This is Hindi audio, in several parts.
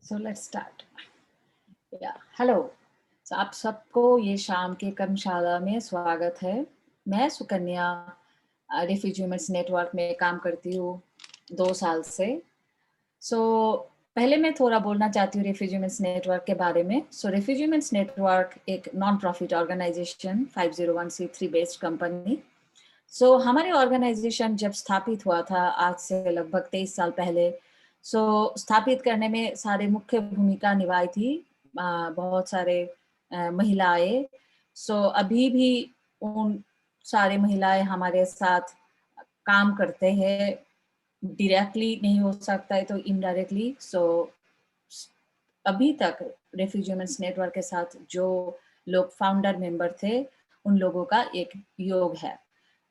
So let's start. या हेलो। आप सबको ये शाम के कर्मशाला में स्वागत है। मैं सुकन्या रिफ्यूजी वुमेन्स नेटवर्क में काम करती हूँ 2 साल से। सो पहले मैं थोड़ा बोलना चाहती हूँ रिफ्यूजी वुमेन्स नेटवर्क के बारे में। सो रिफ्यूजी वुमेन्स नेटवर्क एक non profit organisation 501(c)(3) based company. So हमारे ऑर्गेनाइजेशन जब स्थापित हुआ था आज से लगभग 23 साल पहले, सो स्थापित करने में सारे मुख्य भूमिका निभाई थी बहुत सारे महिलाएं। सो अभी भी उन सारे महिलाएं हमारे साथ काम करते हैं। डायरेक्टली नहीं हो सकता है तो इनडायरेक्टली। सो अभी तक रेफ्यूजी वुमेन्स नेटवर्क के साथ जो लोग फाउंडर मेंबर थे उन लोगों का एक योग है।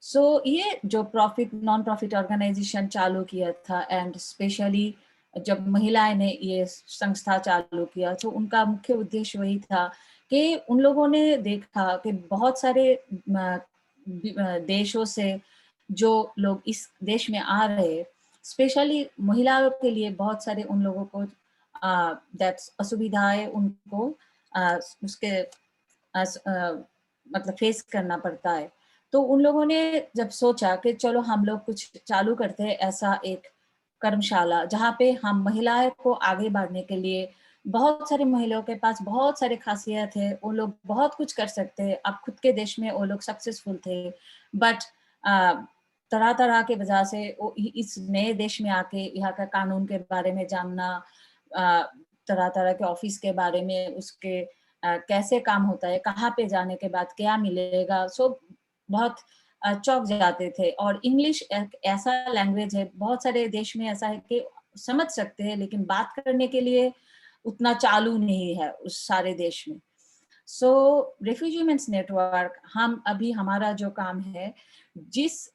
सो ये जो प्रॉफिट नॉन प्रॉफिट ऑर्गेनाइजेशन चालू किया था एंड स्पेशली जब महिलाएं ने ये संस्था चालू किया तो उनका मुख्य उद्देश्य वही था कि उन लोगों ने देखा कि बहुत सारे देशों से जो लोग इस देश में आ रहे, स्पेशली महिलाओं के लिए बहुत सारे उन लोगों को दैट्स असुविधाएं उनको उसके मतलब फेस करना पड़ता है। तो उन लोगों ने जब सोचा कि चलो हम लोग कुछ चालू करते हैं ऐसा एक कर्मशाला जहाँ पे हम महिलाएं को आगे बढ़ने के लिए, बहुत सारी महिलाओं के पास बहुत सारे खासियत है, वो लोग बहुत कुछ कर सकते हैं। अब खुद के देश में वो लोग सक्सेसफुल थे बट तरह तरह के वजह से वो इस नए देश में आके यहाँ का कानून के बारे में जानना, तरह तरह के ऑफिस के बारे में, उसके कैसे काम होता है, कहाँ पे जाने के बाद क्या मिलेगा, सो बहुत चौंक जाते थे। और इंग्लिश एक ऐसा लैंग्वेज है, बहुत सारे देश में ऐसा है कि समझ सकते हैं लेकिन बात करने के लिए उतना चालू नहीं है उस सारे देश में। सो रेफ्यूजी वुमेन्स नेटवर्क हम अभी हमारा जो काम है, जिस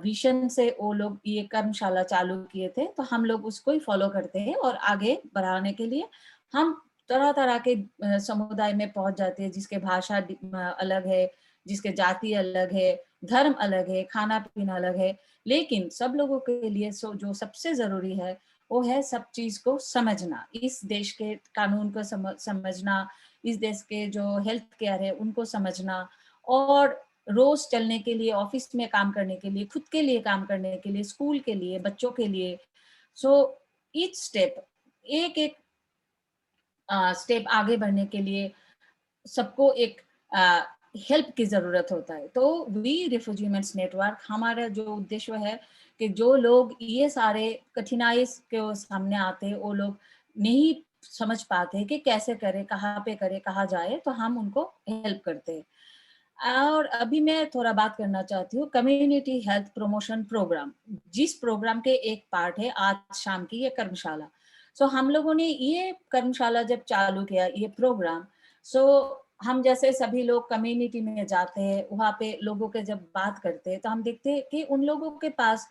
विजन से वो लोग ये कर्मशाला चालू किए थे तो हम लोग उसको ही फॉलो करते हैं और आगे बढ़ाने के लिए हम तरह तरह के समुदाय में पहुंच जाते हैं जिसके भाषा अलग है, जिसके जाति अलग है, धर्म अलग है, खाना पीना अलग है, लेकिन सब लोगों के लिए जो सबसे जरूरी है वो है सब चीज को समझना, इस देश के कानून को समझना, इस देश के जो हेल्थ केयर है उनको समझना, और रोज चलने के लिए, ऑफिस में काम करने के लिए, खुद के लिए काम करने के लिए, स्कूल के लिए, बच्चों के लिए। सो ईच स्टेप, एक एक स्टेप आगे बढ़ने के लिए सबको एक हेल्प की जरूरत होता है। तो वी रिफ्यूजी वुमेन्स नेटवर्क हमारा जो उद्देश्य है कि जो लोग ये सारे कठिनाई के सामने आते वो लोग नहीं समझ पाते कि कैसे करें, कहाँ पे करें, कहाँ जाए, तो हम उनको हेल्प करते हैं। और अभी मैं थोड़ा बात करना चाहती हूँ कम्युनिटी हेल्थ प्रमोशन प्रोग्राम, जिस प्रोग्राम के एक पार्ट है आज शाम की ये कर्मशाला। सो हम लोगों ने ये कर्मशाला जब चालू किया ये प्रोग्राम, सो हम जैसे सभी लोग कम्युनिटी में जाते हैं, वहाँ पे लोगों के जब बात करते हैं तो हम देखते हैं कि उन लोगों के पास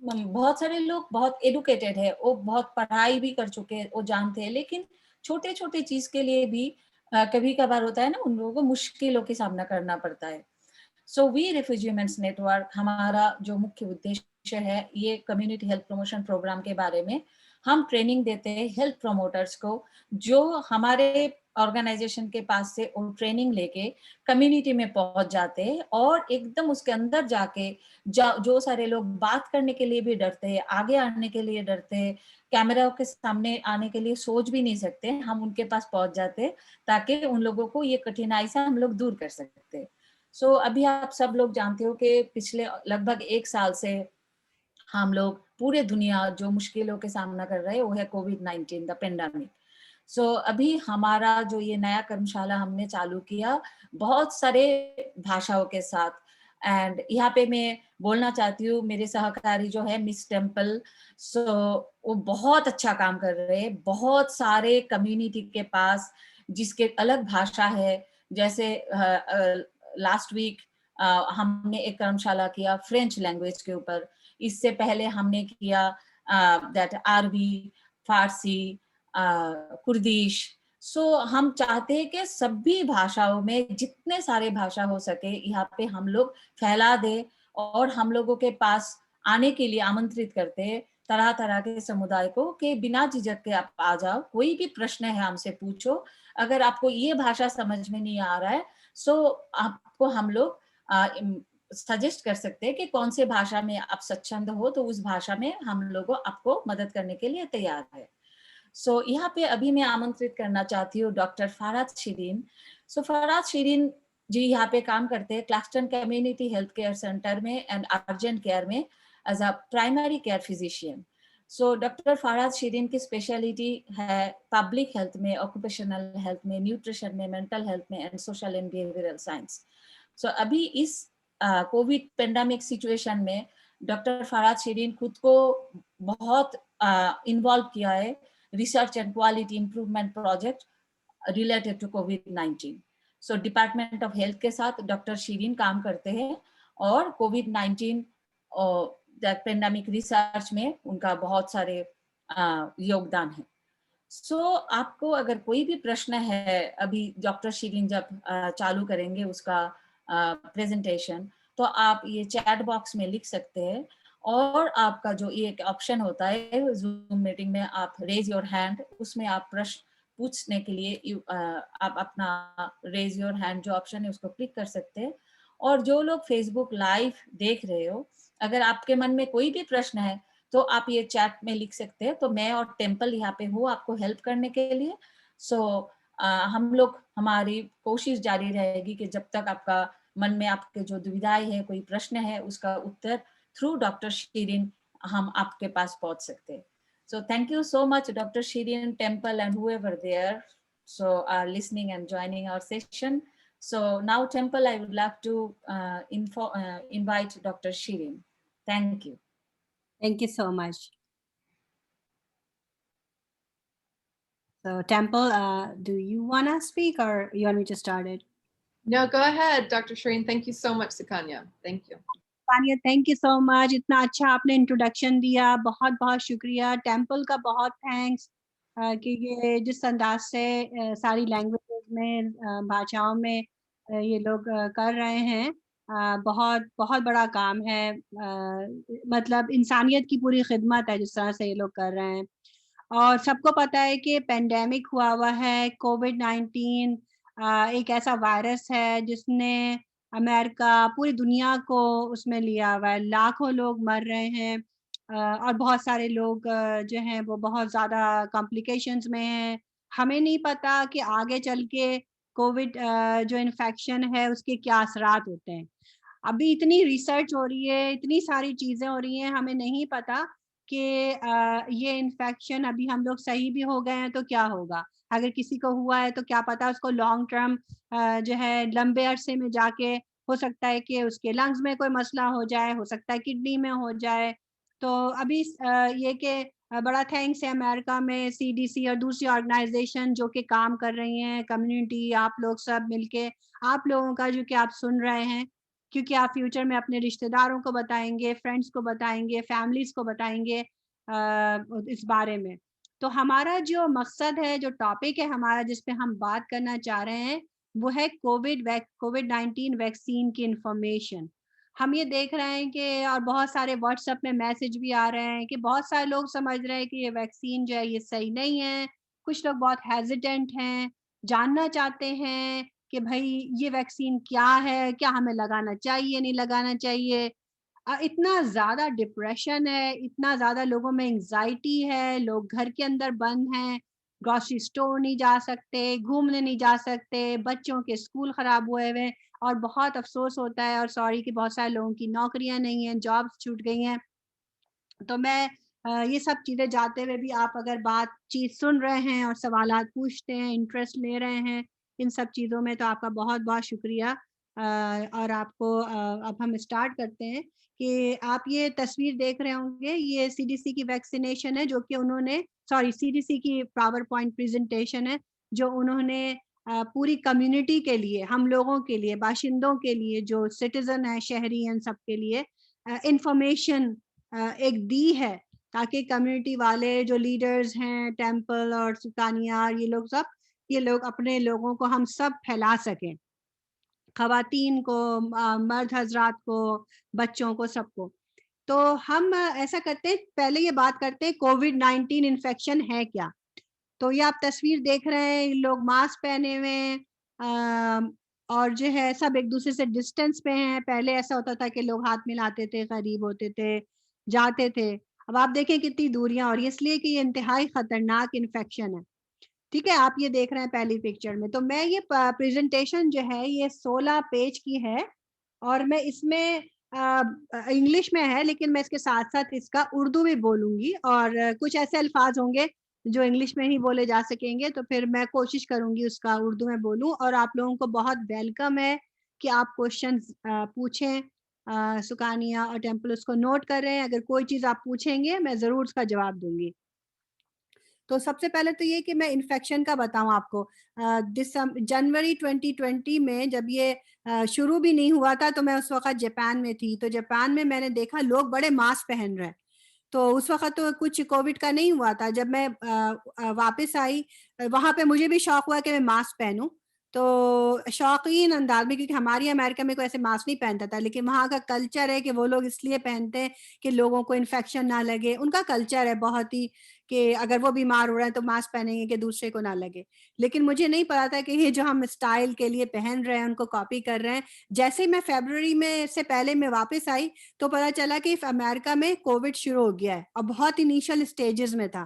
बहुत सारे लोग बहुत एडुकेटेड है, वो बहुत पढ़ाई भी कर चुके हैं, वो जानते हैं, लेकिन छोटे छोटे चीज के लिए भी कभी कभार होता है ना, उन लोगों को मुश्किलों का सामना करना पड़ता है। So we refugee women's network हमारा जो मुख्य उद्देश्य है ये कम्युनिटी हेल्थ प्रमोशन प्रोग्राम के बारे में हम ट्रेनिंग देते हैं हेल्थ प्रमोटर्स को, जो हमारे ऑर्गेनाइजेशन के पास से वो ट्रेनिंग लेके कम्युनिटी में पहुंच जाते हैं और एकदम उसके अंदर जाके जो सारे लोग बात करने के लिए भी डरते हैं, आगे आने के लिए डरते हैं, कैमरा के सामने आने के लिए सोच भी नहीं सकते, हम उनके पास पहुंच जाते हैं ताकि उन लोगों को ये कठिनाई से हम लोग दूर कर सकते हैं। सो अभी आप सब लोग जानते हो कि पिछले लगभग 1 साल से हम लोग पूरे दुनिया जो मुश्किलों के सामना कर रहे हैं वो है कोविड-19 द पेंडेमिक। सो अभी हमारा जो ये नया कर्मशाला हमने चालू किया बहुत सारे भाषाओं के साथ, एंड यहाँ पे मैं बोलना चाहती हूँ मेरे सहकारी जो है मिस टेम्पल। सो वो बहुत अच्छा काम कर रहे हैं बहुत सारे कम्युनिटी के पास जिसके अलग भाषा है। जैसे लास्ट वीक हमने एक कर्मशाला किया फ्रेंच लैंग्वेज के ऊपर, इससे पहले हमने किया दैट अरबी, फारसी, कुर्दिश। सो हम चाहते हैं कि सभी भाषाओं में जितने सारे भाषा हो सके यहाँ पे हम लोग फैला दे और हम लोगों के पास आने के लिए आमंत्रित करते हैं तरह तरह के समुदाय को कि बिना झिझक के आप आ जाओ, कोई भी प्रश्न है हमसे पूछो, अगर आपको ये भाषा समझ में नहीं आ रहा है सो आपको हम लोग सजेस्ट कर सकते हैं कि कौन से भाषा में आप स्वच्छंद हो, तो उस भाषा में हम लोग आपको मदद करने के लिए तैयार है। सो यहाँ पे अभी मैं आमंत्रित करना चाहती हूँ डॉक्टर फरहाद शिरीन। सो फरहाद शिरीन जी यहाँ पे काम करते हैं Claxton community health care centre में एंड अर्जेंट केयर में as a primary care physician. So doctor Farhad Shirin की स्पेशलिटी है पब्लिक हेल्थ में, ऑक्यूपेशनल हेल्थ में, न्यूट्रिशन में, मेंटल हेल्थ में and social and behavioural science. So अभी इस कोविड पेंडेमिक सिचुएशन में डॉक्टर फरहाद शिरीन खुद को बहुत इन्वॉल्व किया है research and quality improvement project related to COVID-19. So department of health के साथ डॉक्टर शिरीन काम करते हैं और कोविड-19 पेंडेमिक रिसर्च में उनका बहुत सारे योगदान है। सो आपको अगर कोई भी प्रश्न है, अभी डॉक्टर शिरीन जब चालू करेंगे उसका प्रेजेंटेशन, तो आप ये चैट बॉक्स में लिख सकते हैं और आपका जो ये एक ऑप्शन होता है जूम मीटिंग में, आप रेज योर हैंड, उसमें आप प्रश्न पूछने के लिए आप अपना रेज योर हैंड जो ऑप्शन है उसको क्लिक कर सकते हैं। और जो लोग फेसबुक लाइव देख रहे हो, अगर आपके मन में कोई भी प्रश्न है तो आप ये चैट में लिख सकते हैं, तो मैं और टेम्पल यहाँ पे हूँ आपको हेल्प करने के लिए। सो हम लोग, हमारी कोशिश जारी रहेगी कि जब तक आपका मन में आपके जो दुविधाएं है, कोई प्रश्न है, उसका उत्तर थ्रू डॉक्टर शिरीन हम आपके पास पहुंच सकते हैं। So thank you so much, Dr. Shirin, Temple, and whoever there so are listening and joining our session. So now, Temple, I would like to invite Dr. Shirin. Thank you. Thank you so much. So Temple, do you want to speak or you want me to start it? No, go ahead, Dr. Shireen. Thank you so much, Sukanya. Thank you. Tania, thank you so much, इतना अच्छा आपने इंट्रोडक्शन दिया, बहुत बहुत शुक्रिया। टेम्पल का बहुत थैंक्स कि ये जिस अंदाज से सारी लैंग्वेजेस में, भाषाओं में ये लोग कर रहे हैं, बहुत बहुत बड़ा काम है। मतलब इंसानियत की पूरी खिदमत है जिस तरह से ये लोग कर रहे हैं। और सबको पता है कि पेंडेमिक हुआ है, कोविड-19 एक ऐसा वायरस है जिसने अमेरिका, पूरी दुनिया को उसमें लिया हुआ है। लाखों लोग मर रहे हैं और बहुत सारे लोग जो हैं वो बहुत ज़्यादा कॉम्प्लिकेशंस में हैं। हमें नहीं पता कि आगे चल के कोविड जो इन्फेक्शन है उसके क्या असरात होते हैं। अभी इतनी रिसर्च हो रही है, इतनी सारी चीज़ें हो रही हैं, हमें नहीं पता कि ये इन्फेक्शन अभी हम लोग सही भी हो गए हैं तो क्या होगा? अगर किसी को हुआ है तो क्या पता उसको लॉन्ग टर्म जो है लंबे अरसे में जाके हो सकता है कि उसके लंग्स में कोई मसला हो जाए, हो सकता है किडनी में हो जाए। तो अभी ये कि बड़ा थैंक्स है अमेरिका में सीडीसी और दूसरी ऑर्गेनाइज़ेशन जो कि काम कर रही हैं, कम्युनिटी आप लोग सब मिलके, आप लोगों का जो कि आप सुन रहे हैं, क्योंकि आप फ्यूचर में अपने रिश्तेदारों को बताएँगे, फ्रेंड्स को बताएँगे, फैमिलीज़ को बताएँगे इस बारे में। तो हमारा जो मकसद है, जो टॉपिक है हमारा जिस पे हम बात करना चाह रहे हैं, वो है कोविड-19 वैक्सीन की इन्फॉर्मेशन। हम ये देख रहे हैं कि और बहुत सारे व्हाट्सएप में मैसेज भी आ रहे हैं कि बहुत सारे लोग समझ रहे हैं कि ये वैक्सीन जो है ये सही नहीं है। कुछ लोग बहुत हेज़िटेंट हैं, जानना चाहते हैं कि भई ये वैक्सीन क्या है? क्या हमें लगाना चाहिए, नहीं लगाना चाहिए? इतना ज़्यादा डिप्रेशन है, इतना ज़्यादा लोगों में एंग्ज़ायटी है, लोग घर के अंदर बंद हैं, ग्रोसरी स्टोर नहीं जा सकते, घूमने नहीं जा सकते, बच्चों के स्कूल ख़राब हुए हुए हैं और बहुत अफ़सोस होता है और सॉरी कि बहुत सारे लोगों की नौकरियाँ नहीं हैं, जॉब्स छूट गई हैं। तो मैं ये सब चीज़ें जानते हुए भी आप अगर बातचीत सुन रहे हैं और सवालात पूछते हैं, इंटरेस्ट ले रहे हैं इन सब चीज़ों में, तो आपका बहुत-बहुत शुक्रिया। और आपको अब हम स्टार्ट करते हैं कि आप ये तस्वीर देख रहे होंगे, ये सीडीसी की वैक्सिनेशन है जो कि उन्होंने सीडीसी की पावर पॉइंट प्रेज़ेंटेशन है, जो उन्होंने पूरी कम्युनिटी के लिए, हम लोगों के लिए, बाशिंदों के लिए, जो सिटिज़न हैं, शहरी हैं, सबके लिए इन्फॉर्मेशन एक दी है, ताकि कम्युनिटी वाले जो लीडर्स हैं, टेम्पल और सुल्तानिया, ये लोग अपने लोगों को हम सब फैला सकें। ख़वातीन को, मर्द हज़रात को, बच्चों को, सबको। तो हम ऐसा करते हैं, पहले ये बात करते हैं कोविड-19 इन्फेक्शन है क्या? तो ये आप तस्वीर देख रहे हैं, लोग मास्क पहने हुए हैं, और जो है सब एक-दूसरे से डिस्टेंस पे हैं। पहले ऐसा होता था कि लोग हाथ मिलाते थे, करीब होते थे, जाते थे। अब आप देखें कितनी दूरियां हो रही है, इसलिए कि ये इंतहाई खतरनाक इन्फेक्शन है। ठीक है, आप ये देख रहे हैं पहली पिक्चर में। तो मैं ये प्रेजेंटेशन जो है ये 16 पेज की है, और मैं इसमें इंग्लिश में है, लेकिन मैं इसके साथ-साथ इसका उर्दू भी बोलूँगी, और कुछ ऐसे अल्फाज होंगे जो इंग्लिश में ही बोले जा सकेंगे, तो फिर मैं कोशिश करूँगी उसका उर्दू में बोलूँ। और आप लोगों को बहुत वेलकम है कि आप क्वेश्चंस पूछें। सुकानिया और टेम्पल उसको नोट कर रहे हैं, अगर कोई चीज़ आप पूछेंगे मैं ज़रूर उसका जवाब दूँगी। तो सबसे पहले तो ये कि मैं इन्फेक्शन का बताऊँ आपको। जनवरी 2020 में जब ये शुरू भी नहीं हुआ था, तो मैं उस वक़्त जापान में थी। तो जापान में मैंने देखा लोग बड़े मास्क पहन रहे हैं। तो उस वक़्त तो कुछ कोविड का नहीं हुआ था। जब मैं वापस आई, वहाँ पे मुझे भी शौक हुआ कि मैं मास्क पहनूँ। तो शौकीन अंदाज़ में, क्योंकि हमारे अमेरिका में कोई ऐसे मास्क नहीं पहनता था, लेकिन वहाँ का कल्चर है कि वो लोग इसलिए पहनते हैं कि लोगों को इन्फेक्शन ना लगे। उनका कल्चर है बहुत ही कि अगर वो बीमार हो रहे हैं तो मास्क पहनेंगे कि दूसरे को ना लगे। लेकिन मुझे नहीं पता था कि ये जो हम स्टाइल के लिए पहन रहे हैं, उनको कॉपी कर रहे हैं। जैसे ही मैं फ़रवरी में से पहले मैं वापस आई, तो पता चला कि अमेरिका में कोविड शुरू हो गया है और बहुत इनिशियल स्टेजेस में था।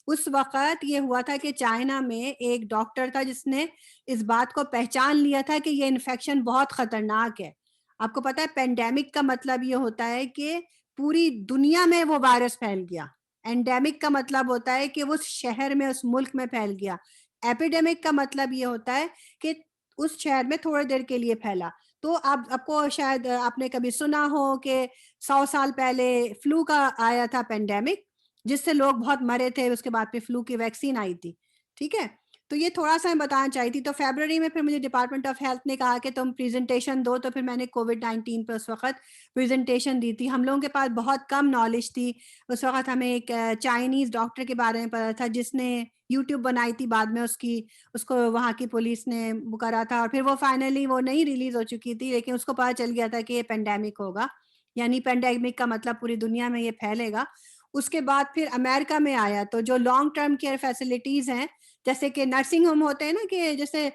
उस वक़्त ये हुआ था कि चाइना में एक डॉक्टर था जिसने इस बात को पहचान लिया था कि ये इन्फेक्शन बहुत खतरनाक है। आपको पता है पैंडेमिक का मतलब ये होता है कि पूरी दुनिया में वो वायरस फैल गया। एंडेमिक का मतलब होता है कि वो उस शहर में, उस मुल्क में फैल गया। एपिडेमिक का मतलब ये होता है कि उस शहर में थोड़ी देर के लिए फैला। तो आप आपको शायद आपने कभी सुना हो कि 100 साल पहले फ्लू का आया था पैंडेमिक, जिससे लोग बहुत मरे थे, उसके बाद फिर फ्लू की वैक्सीन आई थी, ठीक है? तो ये थोड़ा-सा मैं बताना चाही थी। तो फरवरी में फिर मुझे डिपार्टमेंट ऑफ हेल्थ ने कहा कि तुम प्रेज़ेंटेशन दो, तो फिर मैंने कोविड-19 पे उस वक़्त प्रेज़ेंटेशन दी थी। हम लोगों के पास बहुत कम नॉलेज थी। उस वक़्त हमें एक चाइनीज़ डॉक्टर के बारे में पता था जिसने यूट्यूब बनाई थी, बाद में उसको वहाँ की पुलिस ने वो करा था, और फिर वो फाइनली वो नहीं रिलीज़ हो चुकी थी, लेकिन उसको पता चल गया था कि ये पैंडेमिक होगा, यानी पैंडेमिक का मतलब पूरी दुनिया में ये फैलेगा। उसके बाद फिर अमेरिका में आया, तो जो लॉन्ग टर्म केयर फैसिलिटीज़ हैं, जैसे कि नर्सिंग होम होते हैं ना, कि जैसे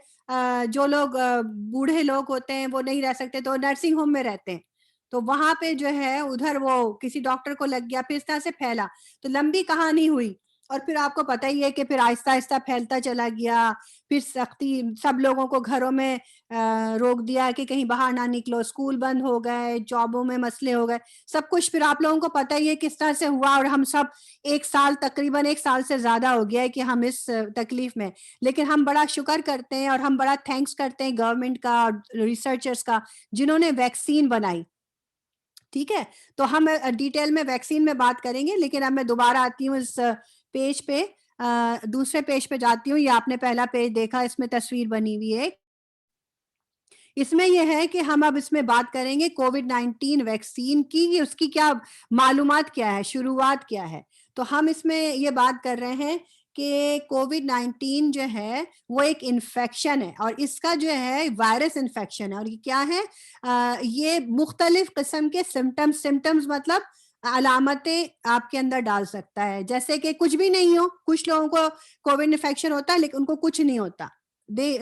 जो लोग बूढ़े लोग होते हैं वो नहीं रह सकते, तो नर्सिंग होम में रहते हैं। तो वहाँ पे जो है उधर वो किसी डॉक्टर को लग गया, फिर इस तरह से फैला। तो लंबी कहानी हुई, और फिर आपको पता ही है कि फिर आहिस्ता-आहिस्ता फैलता चला गया। फिर सख्ती, सब लोगों को घरों में रोक दिया कि कहीं बाहर ना निकलो, स्कूल बंद हो गए, जॉबों में मसले हो गए, सब कुछ फिर आप लोगों को पता ही है किस तरह से हुआ, और हम सब 1 साल, तकरीबन 1 साल से ज़्यादा हो गया है कि हम इस तकलीफ में। लेकिन हम बड़ा शुक्र करते हैं और हम बड़ा थैंक्स करते हैं गवर्नमेंट का और रिसर्चर्स का, जिन्होंने वैक्सीन बनाई, ठीक है? तो हम डिटेल में वैक्सीन में बात करेंगे, लेकिन अब मैं दोबारा आती हूँ इस पेज पे, दूसरे पेज पे जाती हूँ। ये आपने पहला पेज देखा, इसमें तस्वीर बनी हुई है। इसमें ये है कि हम अब इसमें बात करेंगे कोविड-19 वैक्सीन की, कि उसकी क्या मालूमात क्या है, शुरुआत क्या है। तो हम इसमें ये बात कर रहे हैं कि कोविड-19 जो है वो एक इन्फेक्शन है, और इसका जो है वायरस इन्फेक्शन है, और ये क्या है, ये मुख्तलिफ किस्म के सिम्पटम्स मतलब अलामतें आपके अंदर डाल सकता है। जैसे कि कुछ भी नहीं हो, कुछ लोगों को कोविड इन्फेक्शन होता है लेकिन उनको कुछ नहीं होता।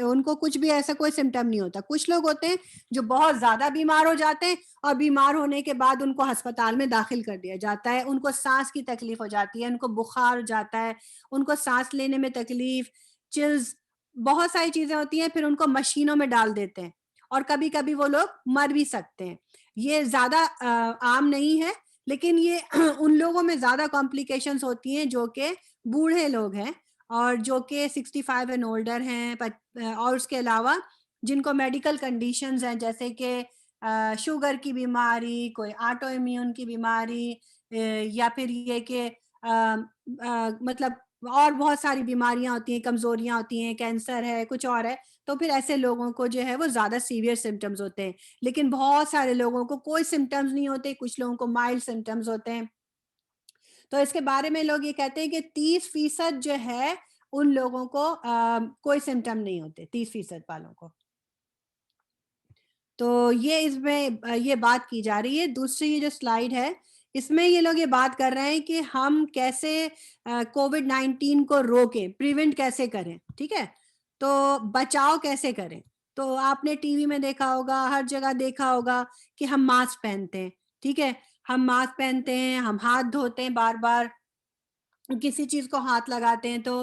उनको कुछ भी ऐसा कोई सिम्पटम नहीं होता। कुछ लोग होते हैं जो बहुत ज़्यादा बीमार हो जाते हैं, और बीमार होने के बाद उनको अस्पताल में दाखिल कर दिया जाता है। उनको साँस की तकलीफ हो जाती है, उनको बुखार हो जाता है, उनको साँस लेने में तकलीफ, चिल्स, बहुत सारी चीज़ें होती हैं, फिर उनको मशीनों में डाल देते हैं, और कभी-कभी वो लोग मर भी सकते हैं। ये ज़्यादा आम नहीं है, लेकिन ये उन लोगों में ज़्यादा कॉम्प्लिकेशंस होती हैं जो कि बूढ़े लोग हैं, और जो कि 65 एंड ओल्डर हैं, और उसके अलावा जिनको मेडिकल कंडीशंस हैं, जैसे कि शुगर की बीमारी, कोई ऑटो इम्यून की बीमारी, या फिर ये कि मतलब और बहुत सारी बीमारियां होती हैं, कमजोरियां होती हैं, कैंसर है, कुछ और है। तो फिर ऐसे लोगों को जो है वो ज्यादा सीवियर सिम्टम्स होते हैं, लेकिन बहुत सारे लोगों को कोई सिम्टम्स नहीं होते, कुछ लोगों को माइल्ड सिम्टम्स होते हैं। तो इसके बारे में लोग ये कहते हैं कि 30% जो है उन लोगों को कोई सिम्टम नहीं होते, 30% वालों को। तो ये इसमें ये बात की जा रही है। दूसरी ये जो स्लाइड है, इसमें ये लोग ये बात कर रहे हैं कि हम कैसे कोविड-19 को रोकें, प्रिवेंट कैसे करें, ठीक है? तो बचाव कैसे करें? तो आपने टीवी में देखा होगा, हर जगह देखा होगा कि हम मास्क पहनते हैं, ठीक है? हम मास्क पहनते हैं, हम हाथ धोते हैं बार-बार, किसी चीज को हाथ लगाते हैं तो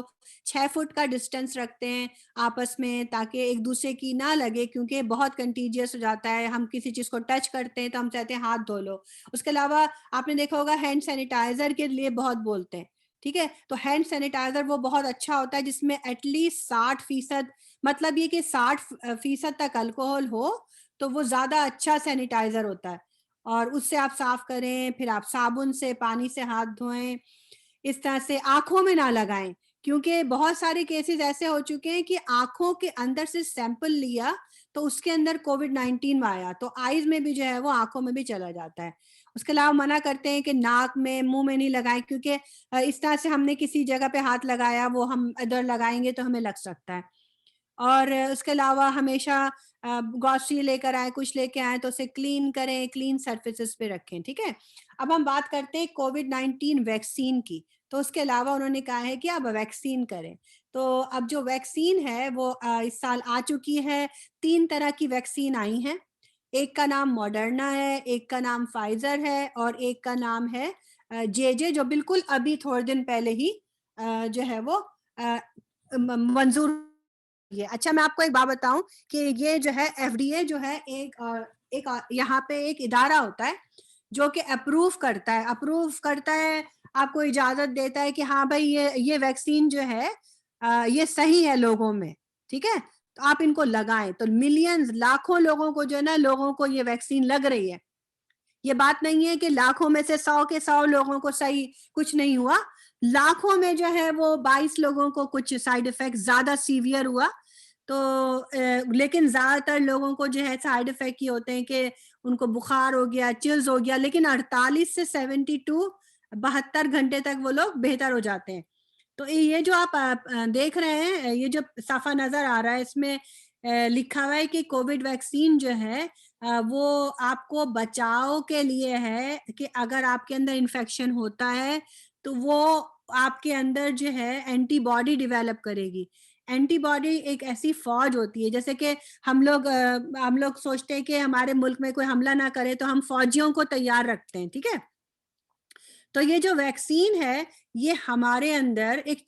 6 फुट का डिस्टेंस रखते हैं आपस में, ताकि एक दूसरे की ना लगे, क्योंकि बहुत कंटीजियस हो जाता है। हम किसी चीज को टच करते हैं तो हम चाहते हैं हाथ धो लो। उसके अलावा आपने देखा होगा हैंड सैनिटाइजर के लिए बहुत बोलते हैं, ठीक है? तो हैंड सैनिटाइजर वो बहुत अच्छा होता है जिसमें एटलीस्ट 60%, मतलब ये कि 60% तक अल्कोहल हो, तो वो ज्यादा अच्छा सैनिटाइजर होता है। और उससे आप साफ करें, फिर आप साबुन से, पानी से हाथ धोएं। इस तरह से आंखों में ना लगाएं, क्योंकि बहुत सारे केसेस ऐसे हो चुके हैं कि आंखों के अंदर से सैंपल लिया तो उसके अंदर कोविड-19 आया, तो आईज में भी जो है वो आंखों में भी चला जाता है। उसके अलावा मना करते हैं कि नाक में, मुंह में नहीं लगाएं, क्योंकि इस तरह से हमने किसी जगह पे हाथ लगाया, वो हम इधर लगाएंगे तो हमें लग सकता है। और उसके अलावा हमेशा ग्रोसरी लेकर आए, कुछ लेके आए तो उसे क्लीन करें, क्लीन सरफेसेस पे रखें, ठीक है? अब हम बात करते हैं कोविड-19 वैक्सीन की। तो उसके अलावा उन्होंने कहा है कि आप वैक्सीन करें। तो अब जो वैक्सीन है वो इस साल आ चुकी है। 3 तरह की वैक्सीन आई हैं। एक का नाम मॉडर्ना है, एक का नाम फाइजर है और एक का नाम है जे जो बिल्कुल अभी थोड़े दिन पहले ही जो है वो मंजूर। ये अच्छा, मैं आपको एक बात बताऊं कि ये जो है एफडीए जो है एक यहाँ पे एक इदारा होता है जो कि अप्रूव करता है, आपको इजाजत देता है कि हाँ भाई ये वैक्सीन जो है ये सही है लोगों में, ठीक है? तो आप इनको लगाएं। तो मिलियंस, लाखों लोगों को जो है ना, लोगों को ये वैक्सीन लग रही है। ये बात नहीं है कि लाखों में से 100 के 100 लोगों को सही कुछ नहीं हुआ। लाखों में जो है वो 22 लोगों को कुछ साइड इफेक्ट ज्यादा सीवियर हुआ। तो लेकिन ज्यादातर लोगों को जो है साइड इफेक्ट ये होते हैं कि उनको बुखार हो गया, चिल्स हो गया, लेकिन 48 से 72 घंटे तक वो लोग बेहतर हो जाते हैं। तो ये जो आप देख रहे हैं, ये जो साफा नजर आ रहा है, इसमें लिखा हुआ है कि कोविड वैक्सीन जो है वो आपको बचाव के लिए है कि अगर आपके अंदर इन्फेक्शन होता है तो वो आपके अंदर जो है एंटीबॉडी डेवलप करेगी। एंटीबॉडी एक ऐसी फौज होती है, जैसे कि हम लोग सोचते हैं कि हमारे मुल्क में कोई हमला ना करे तो हम फौजियों को तैयार रखते हैं, ठीक है? तो ये जो वैक्सीन है, ये हमारे अंदर एक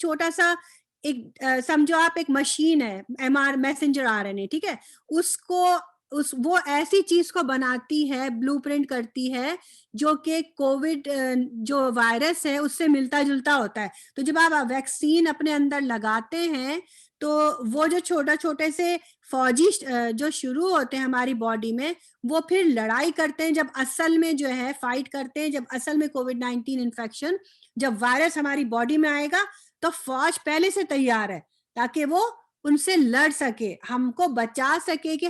छोटा सा समझो आप एक मशीन है, एमआर मैसेंजर आरएनए, ठीक है? उसको वो ऐसी चीज को बनाती है, ब्लूप्रिंट करती है, जो कि कोविड जो वायरस है उससे मिलता जुलता होता है। तो जब आप वैक्सीन अपने अंदर लगाते हैं तो वो जो छोटे छोटे से फौजी जो शुरू होते हैं हमारी बॉडी में, वो फिर लड़ाई करते हैं, जब असल में जो है फाइट करते हैं, जब असल में कोविड-19 इन्फेक्शन, जब वायरस हमारी बॉडी में आएगा तो फौज पहले से तैयार है ताकि वो उनसे लड़ सके, हमको बचा सके कि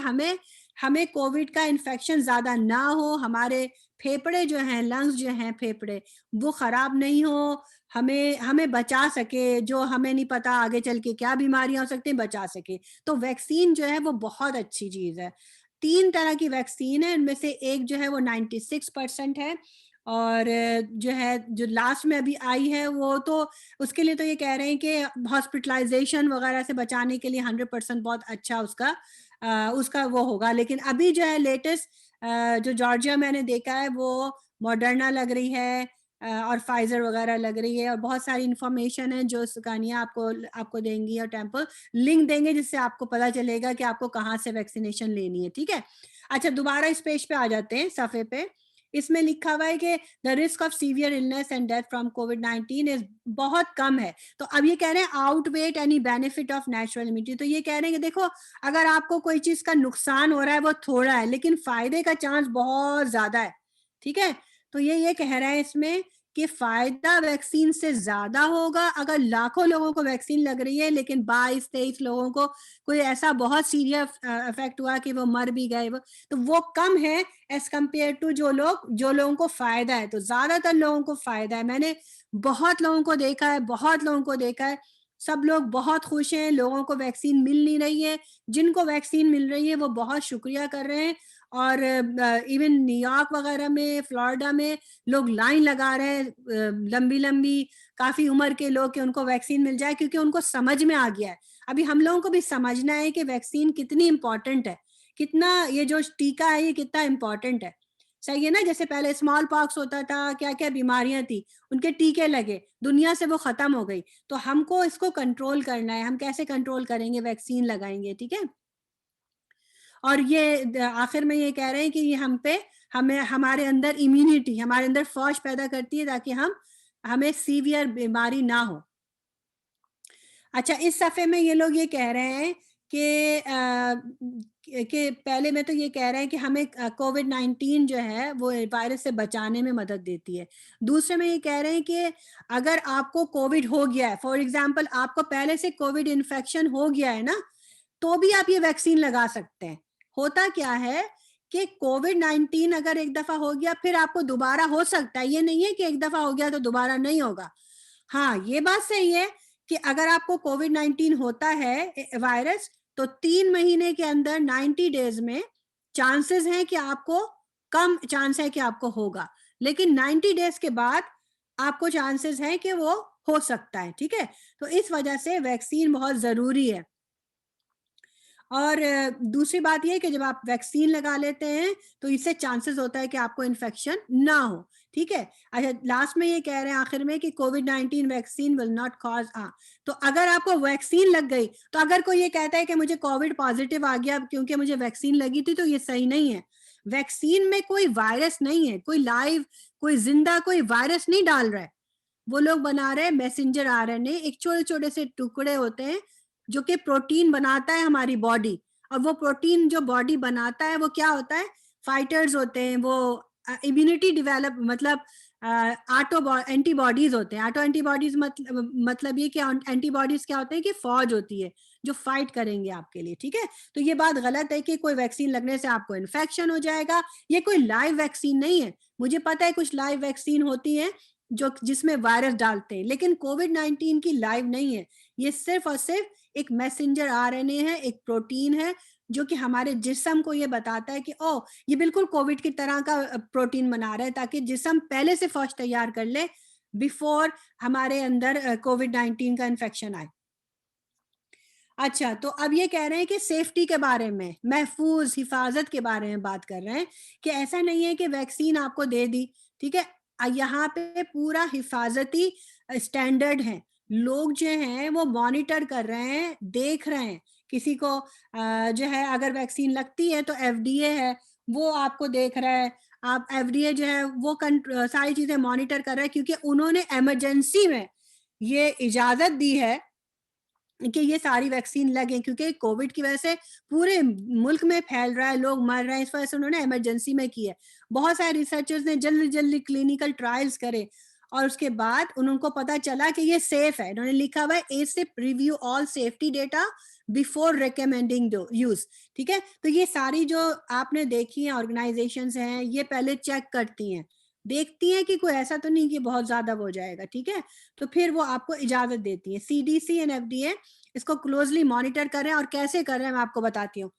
हमें कोविड का इन्फेक्शन ज्यादा ना हो, हमारे फेफड़े जो हैं, लंग्स जो हैं, फेफड़े वो खराब नहीं हो, हमें बचा सके, जो हमें नहीं पता आगे चल के क्या बीमारियां हो सकती हैं, बचा सके। तो वैक्सीन जो है वो बहुत अच्छी चीज है। 3 तरह की वैक्सीन है, उनमें से एक जो है वो 96% है, और जो है जो लास्ट में अभी आई है वो तो उसके लिए तो ये कह रहे हैं कि हॉस्पिटलाइजेशन वगैरह से बचाने के लिए 100% बहुत अच्छा उसका वो होगा। लेकिन अभी जो है लेटेस्ट जो जॉर्जिया मैंने देखा है वो मॉडर्ना लग रही है और फाइजर वगैरह लग रही है, और बहुत सारी इंफॉर्मेशन है जो सुकानिया आपको देंगी, और टेम्पल लिंक देंगे जिससे आपको पता चलेगा कि आपको कहाँ से वैक्सीनेशन लेनी है, ठीक है? अच्छा, दोबारा इस पेज पे आ जाते हैं, सफे पे। इसमें लिखा हुआ है कि the risk of severe illness and death from कोविड-19 इज बहुत कम है। तो अब ये कह रहे हैं outweigh any benefit of natural immunity. तो ये कह रहे हैं कि देखो, अगर आपको कोई चीज का नुकसान हो रहा है वो थोड़ा है, लेकिन फायदे का चांस बहुत ज्यादा है, ठीक है? तो ये कह रहे हैं इसमें कि फायदा वैक्सीन से ज्यादा होगा अगर लाखों लोगों को वैक्सीन लग रही है, लेकिन 22-23 लोगों को कोई ऐसा बहुत सीरियस इफेक्ट हुआ कि वो मर भी गए, तो वो कम है एज कम्पेयर टू जो लोगों को फायदा है। तो ज्यादातर लोगों को फायदा है। मैंने बहुत लोगों को देखा है, सब लोग बहुत खुश हैं, लोगों को वैक्सीन मिल नहीं रही है, जिनको वैक्सीन मिल रही है वो बहुत शुक्रिया कर रहे हैं, और इवन न्यूयॉर्क वगैरह में, फ्लोरिडा में लोग लाइन लगा रहे हैं लंबी लंबी, काफी उम्र के लोग, कि उनको वैक्सीन मिल जाए, क्योंकि उनको समझ में आ गया है। अभी हम लोगों को भी समझना है कि वैक्सीन कितनी इंपॉर्टेंट है, कितना ये जो टीका है ये कितना इंपॉर्टेंट है। सही है ना? जैसे पहले स्मॉल पॉक्स होता था, क्या क्या बीमारियां थी, उनके टीके लगे, दुनिया से वो खत्म हो गई। तो हमको इसको कंट्रोल करना है। हम कैसे कंट्रोल करेंगे? वैक्सीन लगाएंगे, ठीक है। और ये आखिर में ये कह रहे हैं कि ये हम पे, हमें, हमारे अंदर इम्यूनिटी, हमारे अंदर फौज पैदा करती है ताकि हमें सीवियर बीमारी ना हो। अच्छा, इस सफ़े में ये लोग ये कह रहे हैं कि पहले में तो ये कह रहे हैं कि हमें कोविड-19 जो है वो वायरस से बचाने में मदद देती है। दूसरे में ये कह रहे हैं कि अगर आपको कोविड हो गया है, फॉर एग्जांपल आपको पहले से कोविड इन्फेक्शन हो गया है ना, तो भी आप ये वैक्सीन लगा सकते हैं। होता क्या है कि कोविड-19 अगर एक दफा हो गया, फिर आपको दोबारा हो सकता है। ये नहीं है कि एक दफा हो गया तो दोबारा नहीं होगा। हाँ, ये बात सही है कि अगर आपको कोविड-19 होता है वायरस, तो 3 महीने के अंदर 90 डेज में चांसेस हैं कि आपको, कम चांस है कि आपको होगा, लेकिन 90 डेज के बाद आपको चांसेस है कि वो हो सकता है, ठीक है। तो इस वजह से वैक्सीन बहुत जरूरी है। और दूसरी बात यह है कि जब आप वैक्सीन लगा लेते हैं तो इससे चांसेस होता है कि आपको इन्फेक्शन ना हो, ठीक है। अच्छा, लास्ट में ये कह रहे हैं आखिर में कि कोविड-19 वैक्सीन विल नॉट कॉज, तो अगर आपको वैक्सीन लग गई, तो अगर कोई ये कहता है कि मुझे कोविड पॉजिटिव आ गया क्योंकि मुझे वैक्सीन लगी थी, तो ये सही नहीं है। वैक्सीन में कोई वायरस नहीं है, कोई लाइव, कोई जिंदा कोई वायरस नहीं डाल रहा है। वो लोग बना रहे हैं मैसेंजर आरएनए, एक छोटे छोटे से टुकड़े होते हैं जो कि प्रोटीन बनाता है हमारी बॉडी। और वो प्रोटीन जो बॉडी बनाता है वो क्या होता है? फाइटर्स होते हैं, वो इम्यूनिटी डेवलप, मतलब ऑटो एंटीबॉडीज होते हैं। ऑटो एंटीबॉडीज मतलब ये कि एंटीबॉडीज क्या होते हैं कि फौज होती है जो फाइट करेंगे आपके लिए, ठीक है। तो ये बात गलत है कि कोई वैक्सीन लगने से आपको इन्फेक्शन हो जाएगा। ये कोई लाइव वैक्सीन नहीं है। मुझे पता है कुछ लाइव वैक्सीन होती है जो जिसमें वायरस डालते हैं, लेकिन कोविड-19 की लाइव नहीं है। ये सिर्फ और सिर्फ एक मैसेंजर आरएनए है, एक प्रोटीन है जो कि हमारे जिस्म को ये बताता है कि ओ, ये बिल्कुल कोविड की तरह का प्रोटीन बना रहा है, ताकि जिस्म पहले से फौज तैयार कर ले बिफोर हमारे अंदर कोविड-19 का इन्फेक्शन आए। अच्छा, तो अब ये कह रहे हैं कि सेफ्टी के बारे में, महफूज हिफाजत के बारे में बात कर रहे हैं कि ऐसा नहीं है कि वैक्सीन आपको दे दी, ठीक है। यहाँ पे पूरा हिफाजती स्टैंडर्ड है। लोग जो हैं वो मॉनिटर कर रहे हैं, देख रहे हैं। किसी को जो है अगर वैक्सीन लगती है तो एफडीए है, वो आपको देख रहा है। आप एफडीए जो है वो सारी चीजें मॉनिटर कर रहा है, क्योंकि उन्होंने इमरजेंसी में ये इजाजत दी है कि ये सारी वैक्सीन लगे, क्योंकि कोविड की वजह से पूरे मुल्क में फैल रहा है, लोग मर रहे हैं। इस वजह से उन्होंने इमरजेंसी में की है। बहुत सारे रिसर्चर्स ने जल्दी जल्दी क्लिनिकल ट्रायल्स करे और उसके बाद उनको पता चला कि ये सेफ है। उन्होंने लिखा हुआ है ACIP review all safety data before recommending use, ठीक है। तो ये सारी जो आपने देखी है ऑर्गेनाइजेशंस हैं, ये पहले चेक करती हैं, देखती हैं कि कोई ऐसा तो नहीं कि बहुत ज्यादा हो जाएगा, ठीक है। तो फिर वो आपको इजाजत देती है। सीडीसी एंड एफडीए इसको क्लोजली मॉनिटर कर रहे हैं। और कैसे कर रहे हैं मैं आपको बताती हूँ।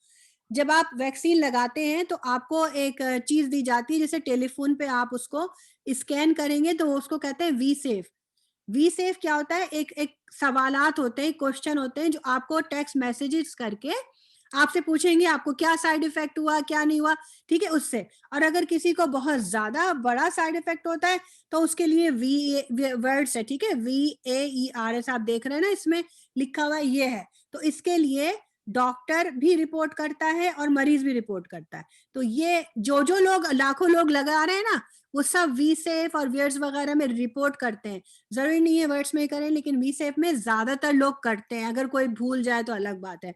जब आप वैक्सीन लगाते हैं तो आपको एक चीज दी जाती है, जैसे टेलीफोन पे आप उसको स्कैन करेंगे तो उसको कहते हैं वी सेफ। वी सेफ क्या होता है? एक एक सवालात होते हैं, क्वेश्चन होते हैं जो आपको टेक्स्ट मैसेजेस करके आपसे पूछेंगे आपको क्या साइड इफेक्ट हुआ, क्या नहीं हुआ, ठीक है, उससे। और अगर किसी को बहुत ज्यादा बड़ा साइड इफेक्ट होता है तो उसके लिए वर्ड्स है, ठीक है, VAERS आप देख रहे हैं ना, इसमें लिखा हुआ ये है। तो इसके लिए डॉक्टर भी रिपोर्ट करता है और मरीज भी रिपोर्ट करता है। तो ये जो जो लोग, लाखों लोग लगा रहे हैं ना, वो सब वी सेफ और वर्ड्स वगैरह में रिपोर्ट करते हैं। जरूरी नहीं है वर्ड्स में करें, लेकिन वी सेफ में ज्यादातर लोग करते हैं। अगर कोई भूल जाए तो अलग बात है,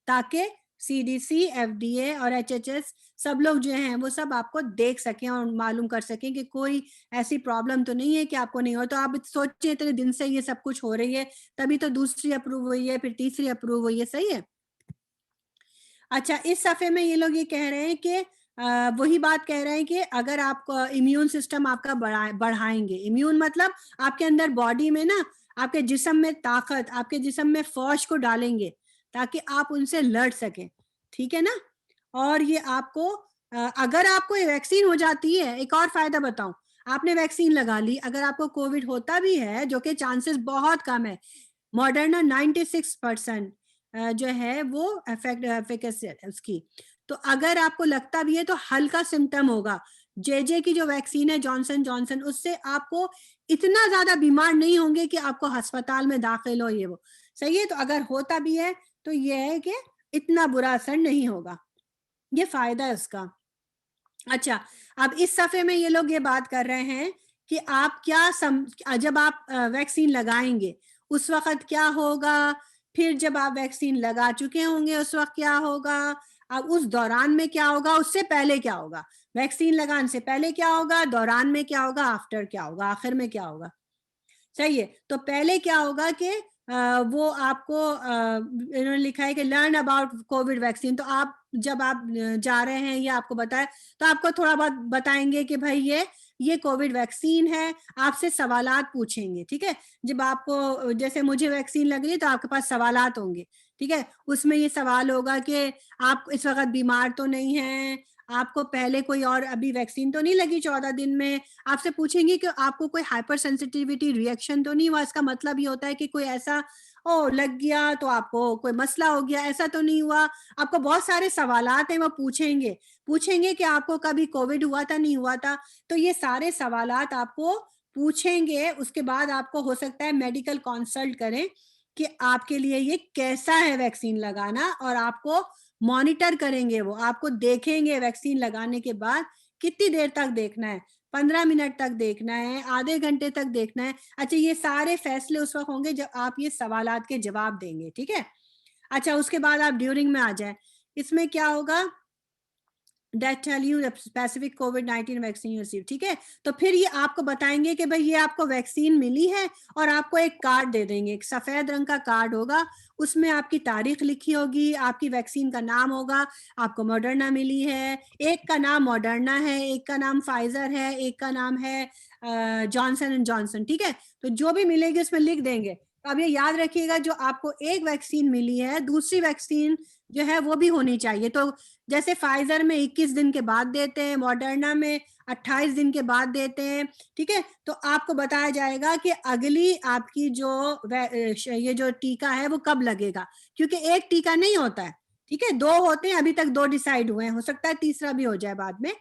ताकि सीडीसी, एफडीए और एचएचएस सब लोग जो हैं वो सब आपको देख सकें और मालूम कर सकें कि कोई ऐसी प्रॉब्लम तो नहीं है कि आपको नहीं हो। तो आप सोचें इतने दिन से ये सब कुछ हो रही है, तभी तो दूसरी अप्रूव हुई है, फिर तीसरी अप्रूव हुई है, सही है। अच्छा, इस सफ़े में ये लोग ये कह रहे हैं कि वही बात कह रहे हैं कि अगर आपको इम्यून सिस्टम आपका बढ़ाएंगे, इम्यून मतलब आपके अंदर बॉडी में ना, आपके जिस्म में ताकत, आपके जिस्म में फौज को डालेंगे ताकि आप उनसे लड़ सकें, ठीक है ना। और ये आपको अगर आपको वैक्सीन हो जाती है, एक और फायदा बताऊं, आपने वैक्सीन लगा ली, अगर आपको कोविड होता भी है, जो कि चांसेस बहुत कम है, मॉडर्ना 96% जो है वो एफिकेसी है उसकी, तो अगर आपको लगता भी है तो हल्का सिम्टम होगा। जे की जो वैक्सीन है जॉनसन जॉनसन, उससे आपको इतना ज्यादा बीमार नहीं होंगे कि आपको अस्पताल में दाखिल हो, ये वो सही है। तो अगर होता भी है तो ये है कि इतना बुरा असर नहीं होगा, ये फायदा है उसका। अच्छा, अब इस सफे में ये लोग ये बात कर रहे हैं कि आप क्या जब आप वैक्सीन लगाएंगे उस वक्त क्या होगा, फिर जब आप वैक्सीन लगा चुके होंगे उस वक्त क्या होगा, अब उस दौरान में क्या होगा, उससे पहले क्या होगा, वैक्सीन लगाने से पहले क्या होगा, दौरान में क्या होगा, आफ्टर क्या होगा, आखिर में क्या होगा। सही है। तो पहले क्या होगा कि वो आपको इन्होंने लिखा है कि लर्न अबाउट कोविड वैक्सीन, तो आप जब आप जा रहे हैं या आपको बताए तो आपको थोड़ा बहुत बताएंगे कि भाई ये कोविड वैक्सीन है, आपसे सवालात पूछेंगे, ठीक है। जब आपको जैसे मुझे वैक्सीन लग रही है तो आपके पास सवालात होंगे, ठीक है। उसमें ये सवाल होगा कि आप इस वक्त बीमार तो नहीं हैं, आपको पहले कोई और अभी वैक्सीन तो नहीं लगी 14 दिन में, आपसे पूछेंगे कि आपको कोई हाइपर सेंसिटिविटी रिएक्शन तो नहीं हुआ, इसका मतलब ये होता है कि कोई ऐसा ओ लग गया तो आपको कोई मसला हो गया, ऐसा तो नहीं हुआ। आपको बहुत सारे सवालात हैं वो पूछेंगे कि आपको कभी कोविड हुआ था नहीं हुआ था, तो ये सारे सवालात आपको पूछेंगे। उसके बाद आपको हो सकता है मेडिकल कंसल्ट करें कि आपके लिए ये कैसा है वैक्सीन लगाना, और आपको मॉनिटर करेंगे, वो आपको देखेंगे वैक्सीन लगाने के बाद कितनी देर तक देखना है, 15 मिनट तक देखना है, आधे घंटे तक देखना है। अच्छा, ये सारे फैसले उस वक्त होंगे जब आप ये सवालात के जवाब देंगे, ठीक है। अच्छा, उसके बाद आप ड्यूरिंग में आ जाए, इसमें क्या होगा, that tell you the specific COVID-19 vaccine you receive, ठीक है। तो फिर ये आपको बताएंगे कि भाई ये आपको वैक्सीन मिली है, और आपको एक कार्ड दे देंगे, एक सफेद रंग का कार्ड होगा, उसमें आपकी तारीख लिखी होगी, आपकी वैक्सीन का नाम होगा, आपको मॉडर्ना मिली है, एक का नाम मॉडर्ना है, एक का नाम फाइजर है, एक का नाम है जॉनसन एंड जॉनसन, ठीक है। तो जो भी मिलेगी उसमें लिख देंगे। तो अब ये याद रखिएगा, जो आपको एक वैक्सीन मिली है, दूसरी वैक्सीन जो है वो भी होनी चाहिए। तो जैसे फाइजर में 21 दिन के बाद देते हैं, मॉडर्ना में 28 दिन के बाद देते हैं, ठीक है। तो आपको बताया जाएगा कि अगली आपकी ये जो टीका है वो कब लगेगा, क्योंकि एक टीका नहीं होता है, ठीक है, दो होते हैं, अभी तक दो डिसाइड हुए हैं, हो सकता है तीसरा भी हो जाए बाद में।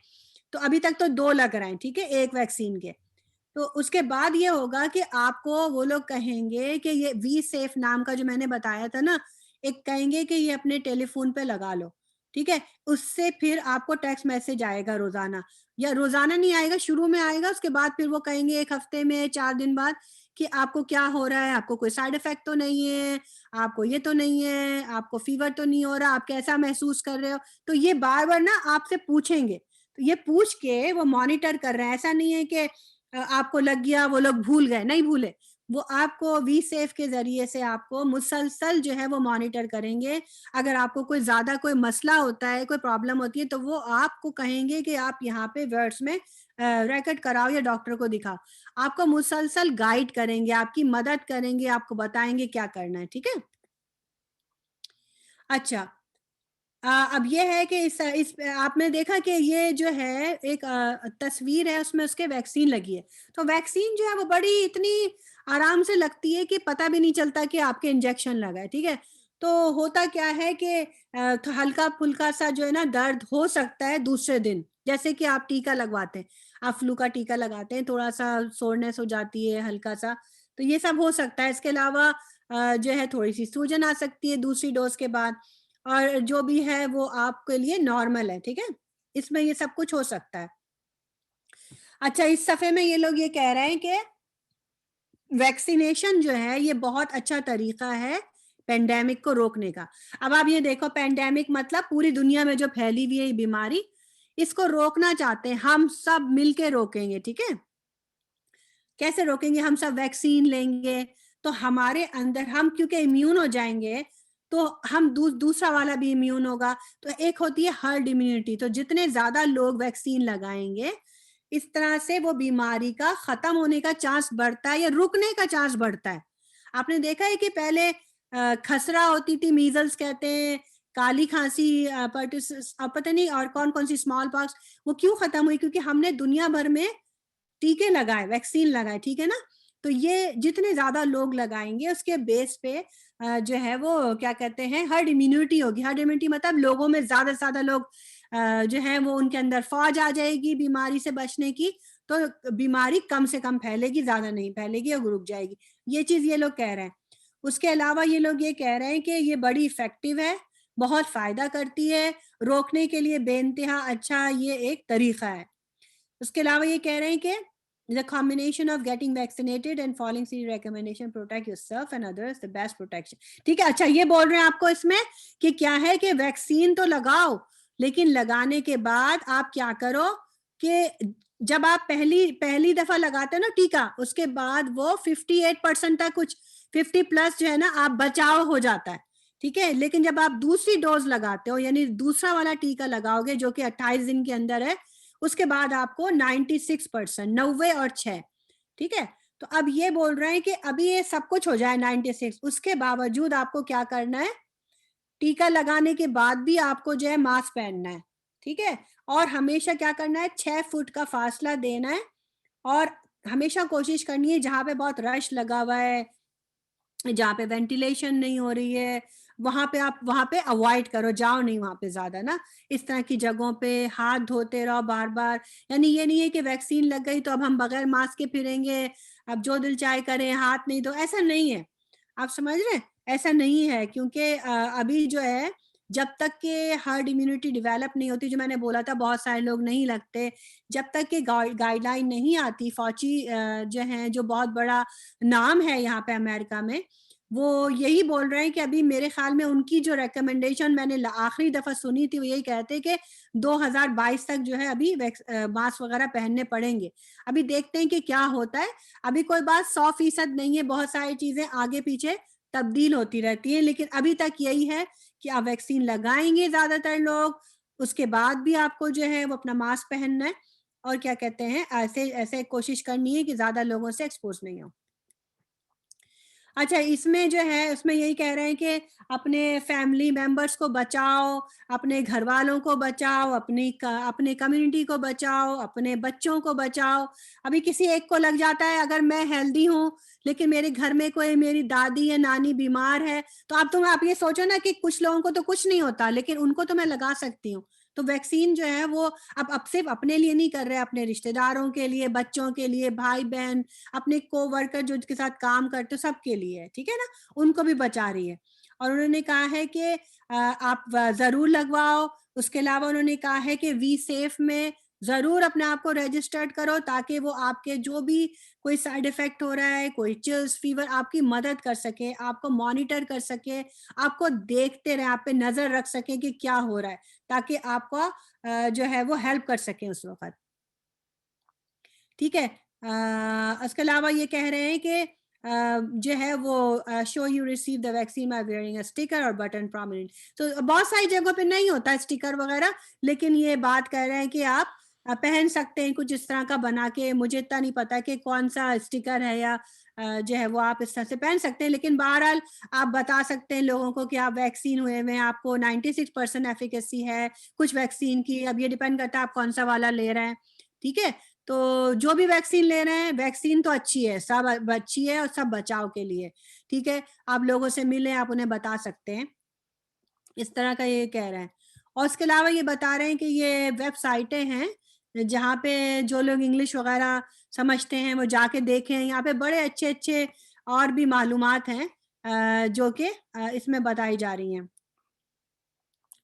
तो अभी तक तो दो लग रहे हैं, ठीक है, एक वैक्सीन के। तो उसके बाद ये होगा कि आपको वो लोग कहेंगे कि ये वी सेफ नाम का जो मैंने बताया था ना, एक कहेंगे कि ये अपने टेलीफोन पे लगा लो, ठीक है। उससे फिर आपको टेक्स्ट मैसेज आएगा रोजाना, या रोजाना नहीं आएगा, शुरू में आएगा, उसके बाद फिर वो कहेंगे एक हफ्ते में 4 दिन बाद कि आपको क्या हो रहा है, आपको कोई साइड इफेक्ट तो नहीं है, आपको ये तो नहीं है, आपको फीवर तो नहीं हो रहा, आप कैसा महसूस कर रहे हो। तो ये बार बार ना आपसे पूछेंगे, तो ये पूछ के वो मॉनिटर कर रहे हैं। ऐसा नहीं है कि आपको लग गया, वो लोग भूल गए, नहीं भूले, वो आपको वी सेफ के जरिए से आपको मुसलसल जो है वो मॉनिटर करेंगे। अगर आपको कोई ज्यादा कोई मसला होता है, कोई प्रॉब्लम होती है, तो वो आपको कहेंगे कि आप यहाँ पे वर्ड्स में रिकॉर्ड कराओ या डॉक्टर को दिखाओ। आपको मुसलसल गाइड करेंगे, आपकी मदद करेंगे, आपको बताएंगे क्या करना है, ठीक है। अच्छा, अब ये है कि इस आपने देखा कि ये जो है एक तस्वीर है, उसमें उसके वैक्सीन लगी है। तो वैक्सीन जो है वो बड़ी इतनी आराम से लगती है कि पता भी नहीं चलता कि आपके इंजेक्शन लगा है, ठीक है। तो होता क्या है कि तो हल्का फुल्का सा जो है ना दर्द हो सकता है दूसरे दिन, जैसे कि आप टीका लगवाते हैं, आप फ्लू का टीका लगाते हैं, थोड़ा सा सोरनेस हो जाती है हल्का सा, तो ये सब हो सकता है। इसके अलावा जो है थोड़ी सी सूजन आ सकती है दूसरी डोज के बाद, और जो भी है वो आपके लिए नॉर्मल है, ठीक है। इसमें ये सब कुछ हो सकता है। अच्छा, इस सफे में ये लोग ये कह रहे हैं कि वैक्सीनेशन जो है ये बहुत अच्छा तरीका है पेंडेमिक को रोकने का। अब आप ये देखो, पेंडेमिक मतलब पूरी दुनिया में जो फैली हुई है बीमारी, इसको रोकना चाहते हैं, हम सब मिलके रोकेंगे, ठीक है। कैसे रोकेंगे, हम सब वैक्सीन लेंगे, तो हमारे अंदर हम क्योंकि इम्यून हो जाएंगे, तो हम दूसरा वाला भी इम्यून होगा। तो एक होती है हर्ड इम्यूनिटी, तो जितने ज्यादा लोग वैक्सीन लगाएंगे, इस तरह से वो बीमारी का खत्म होने का चांस बढ़ता है या रुकने का चांस बढ़ता है। आपने देखा है कि पहले खसरा होती थी, मीजल्स कहते हैं, काली खांसी, पर्टुसिस, और पता नहीं और कौन कौन सी स्मॉल पॉक्स, वो क्यों खत्म हुई? क्योंकि हमने दुनिया भर में टीके लगाए, वैक्सीन लगाए, ठीक है ना। तो ये जितने ज्यादा लोग लगाएंगे उसके बेस पे जो है वो क्या कहते हैं, हर्ड इम्यूनिटी होगी। हर्ड इम्यूनिटी मतलब लोगों में ज्यादा से ज्यादा लोग जो है वो उनके अंदर फौज आ जाएगी बीमारी से बचने की, तो बीमारी कम से कम फैलेगी, ज्यादा नहीं फैलेगी और रुक जाएगी। ये चीज ये लोग कह रहे हैं। उसके अलावा ये लोग ये कह रहे हैं कि ये बड़ी इफेक्टिव है, बहुत फायदा करती है, रोकने के लिए बेइंतहा अच्छा ये एक तरीका है। उसके अलावा ये कह रहे हैं कि the combination of getting vaccinated and following CDC recommendation protect yourself and others the best protection। ठीक है, अच्छा ये बोल रहे हैं आपको इसमें कि क्या है कि वैक्सीन तो लगाओ, लेकिन लगाने के बाद आप क्या करो कि जब आप पहली दफा लगाते हो ना टीका, उसके बाद वो 58% तक, कुछ 50+ जो है ना, आप बचाव हो जाता है, ठीक है। लेकिन जब आप दूसरी डोज लगाते हो, यानी दूसरा वाला टीका लगाओगे जो कि 28 दिन के अंदर है, उसके बाद आपको 96%, 90 और 6, ठीक है। तो अब ये बोल रहे हैं कि अभी ये सब कुछ हो जाए 96, उसके बावजूद आपको क्या करना है, टीका लगाने के बाद भी आपको जो है मास्क पहनना है, ठीक है। और हमेशा क्या करना है, 6 फुट का फासला देना है, और हमेशा कोशिश करनी है जहां पे बहुत रश लगा हुआ है, जहाँ पे वेंटिलेशन नहीं हो रही है, वहां पे आप वहां पे अवॉइड करो, जाओ नहीं वहां पे ज्यादा ना। इस तरह की जगहों पे हाथ धोते रहो बार बार। यानी ये नहीं है कि वैक्सीन लग गई तो अब हम बगैर मास्क के फिरेंगे, अब जो दिल चाहे करें, हाथ नहीं धो, ऐसा नहीं है। आप समझ रहे हैं, ऐसा नहीं है। क्योंकि अभी जो है, जब तक के हर्ड इम्यूनिटी डेवलप नहीं होती, जो मैंने बोला था बहुत सारे लोग नहीं लगते, जब तक के गाइडलाइन नहीं आती, फौची जो है, जो बहुत बड़ा नाम है यहाँ पे अमेरिका में, वो यही बोल रहे हैं कि अभी मेरे ख्याल में उनकी जो रिकमेंडेशन मैंने आखिरी दफा सुनी थी, वो यही कहते हैं कि 2022 तक जो है अभी मास्क वगैरह पहनने पड़ेंगे। अभी देखते हैं कि क्या होता है। अभी कोई बात 100% नहीं है, बहुत सारी चीजें आगे पीछे तब्दील होती रहती है, लेकिन अभी तक यही है कि आप वैक्सीन लगाएंगे ज्यादातर लोग, उसके बाद भी आपको जो है वो अपना मास्क पहनना है, और क्या कहते हैं, ऐसे ऐसे कोशिश करनी है कि ज्यादा लोगों से एक्सपोज नहीं हो। अच्छा, इसमें जो है उसमें यही कह रहे हैं कि अपने फैमिली मेंबर्स को बचाओ, अपने घर वालों को बचाओ, अपने कम्युनिटी को बचाओ, अपने बच्चों को बचाओ। अभी किसी एक को लग जाता है, अगर मैं हेल्दी हूँ लेकिन मेरे घर में कोई मेरी दादी या नानी बीमार है, तो आप ये सोचो ना कि कुछ लोगों को तो कुछ नहीं होता, लेकिन उनको तो मैं लगा सकती हूँ। तो वैक्सीन जो है वो अब सिर्फ अपने लिए नहीं कर रहे, अपने रिश्तेदारों के लिए, बच्चों के लिए, भाई बहन, अपने कोवर्कर जो के साथ काम करते हो, सबके लिए, ठीक है ना, उनको भी बचा रही है। और उन्होंने कहा है कि आप जरूर लगवाओ। उसके अलावा उन्होंने कहा है कि वी सेफ में जरूर अपने आप को रजिस्टर्ड करो, ताकि वो आपके जो भी कोई साइड इफेक्ट हो रहा है, कोई चिल्स, फीवर, आपकी मदद कर सके, आपको मॉनिटर कर सके, आपको देखते रहे, आप पे नजर रख सके कि क्या हो रहा है, ताकि आपका जो है वो हेल्प कर सके उस वक्त, ठीक है। उसके अलावा ये कह रहे हैं कि जो है वो show you receive the vaccine by wearing a sticker और बटन प्रोमिनेंट। तो बहुत सारी जगहों पे नहीं होता स्टिकर वगैरह, लेकिन ये बात कर रहे हैं कि आप पहन सकते हैं कुछ इस तरह का बना के। मुझे इतना नहीं पता कि कौन सा स्टिकर है, या जो है वो आप इस तरह से पहन सकते हैं, लेकिन बहरहाल आप बता सकते हैं लोगों को कि आप वैक्सीन हुए हैं, आपको 96% एफिकेसी है कुछ वैक्सीन की। अब ये डिपेंड करता है आप कौन सा वाला ले रहे हैं, ठीक है। तो जो भी वैक्सीन ले रहे हैं, वैक्सीन तो अच्छी है, सब अच्छी है और सब बचाव के लिए, ठीक है। आप लोगों से मिले, आप उन्हें बता सकते हैं, इस तरह का ये कह रहे हैं। और इसके अलावा ये बता रहे हैं कि ये वेबसाइटें हैं जहाँ पे जो लोग इंग्लिश वगैरह समझते हैं वो जाके देखें। यहाँ पे बड़े अच्छे अच्छे और भी मालूमात हैं जो कि इसमें बताई जा रही हैं।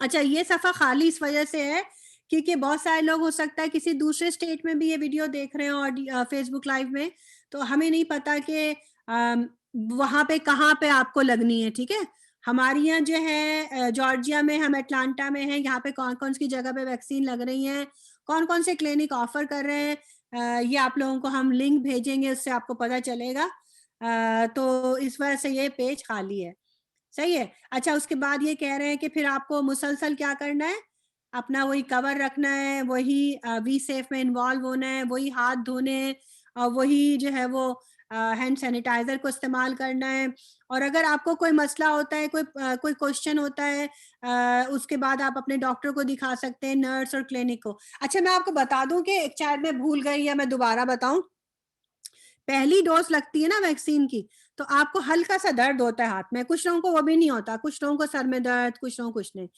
अच्छा, ये सफ़ा खाली इस वजह से है क्योंकि बहुत सारे लोग हो सकता है किसी दूसरे स्टेट में भी ये वीडियो देख रहे हैं और फेसबुक लाइव में, तो हमें नहीं पता कि वहाँ पे कहाँ पे आपको लगनी है, ठीक है। हमारी यहाँ जो है जॉर्जिया में, हम एटलांटा में हैं, यहाँ पे कौन कौन सी जगह पे वैक्सीन लग रही हैं, कौन कौन से क्लिनिक ऑफर कर रहे हैं, ये आप लोगों को हम लिंक भेजेंगे, उससे आपको पता चलेगा। तो इस वजह से ये पेज खाली है, सही है। अच्छा, उसके बाद ये कह रहे हैं कि फिर आपको मुसलसल क्या करना है, अपना वही कवर रखना है, वही वी सेफ में इन्वॉल्व होना है, वही हाथ धोने, और वही जो है वो हैंड सैनिटाइजर को इस्तेमाल करना है। और अगर आपको कोई मसला होता है, कोई क्वेश्चन होता है, उसके बाद आप अपने डॉक्टर को दिखा सकते हैं, नर्स और क्लिनिक को। अच्छा, मैं आपको बता दूं कि एक शायद मैं भूल गई या मैं दोबारा बताऊं, पहली डोज लगती है ना वैक्सीन की, तो आपको हल्का सा दर्द होता है हाथ में, कुछ लोगों को वो भी नहीं होता, कुछ लोगों को सर में दर्द, कुछ लोगों को कुछ नहीं।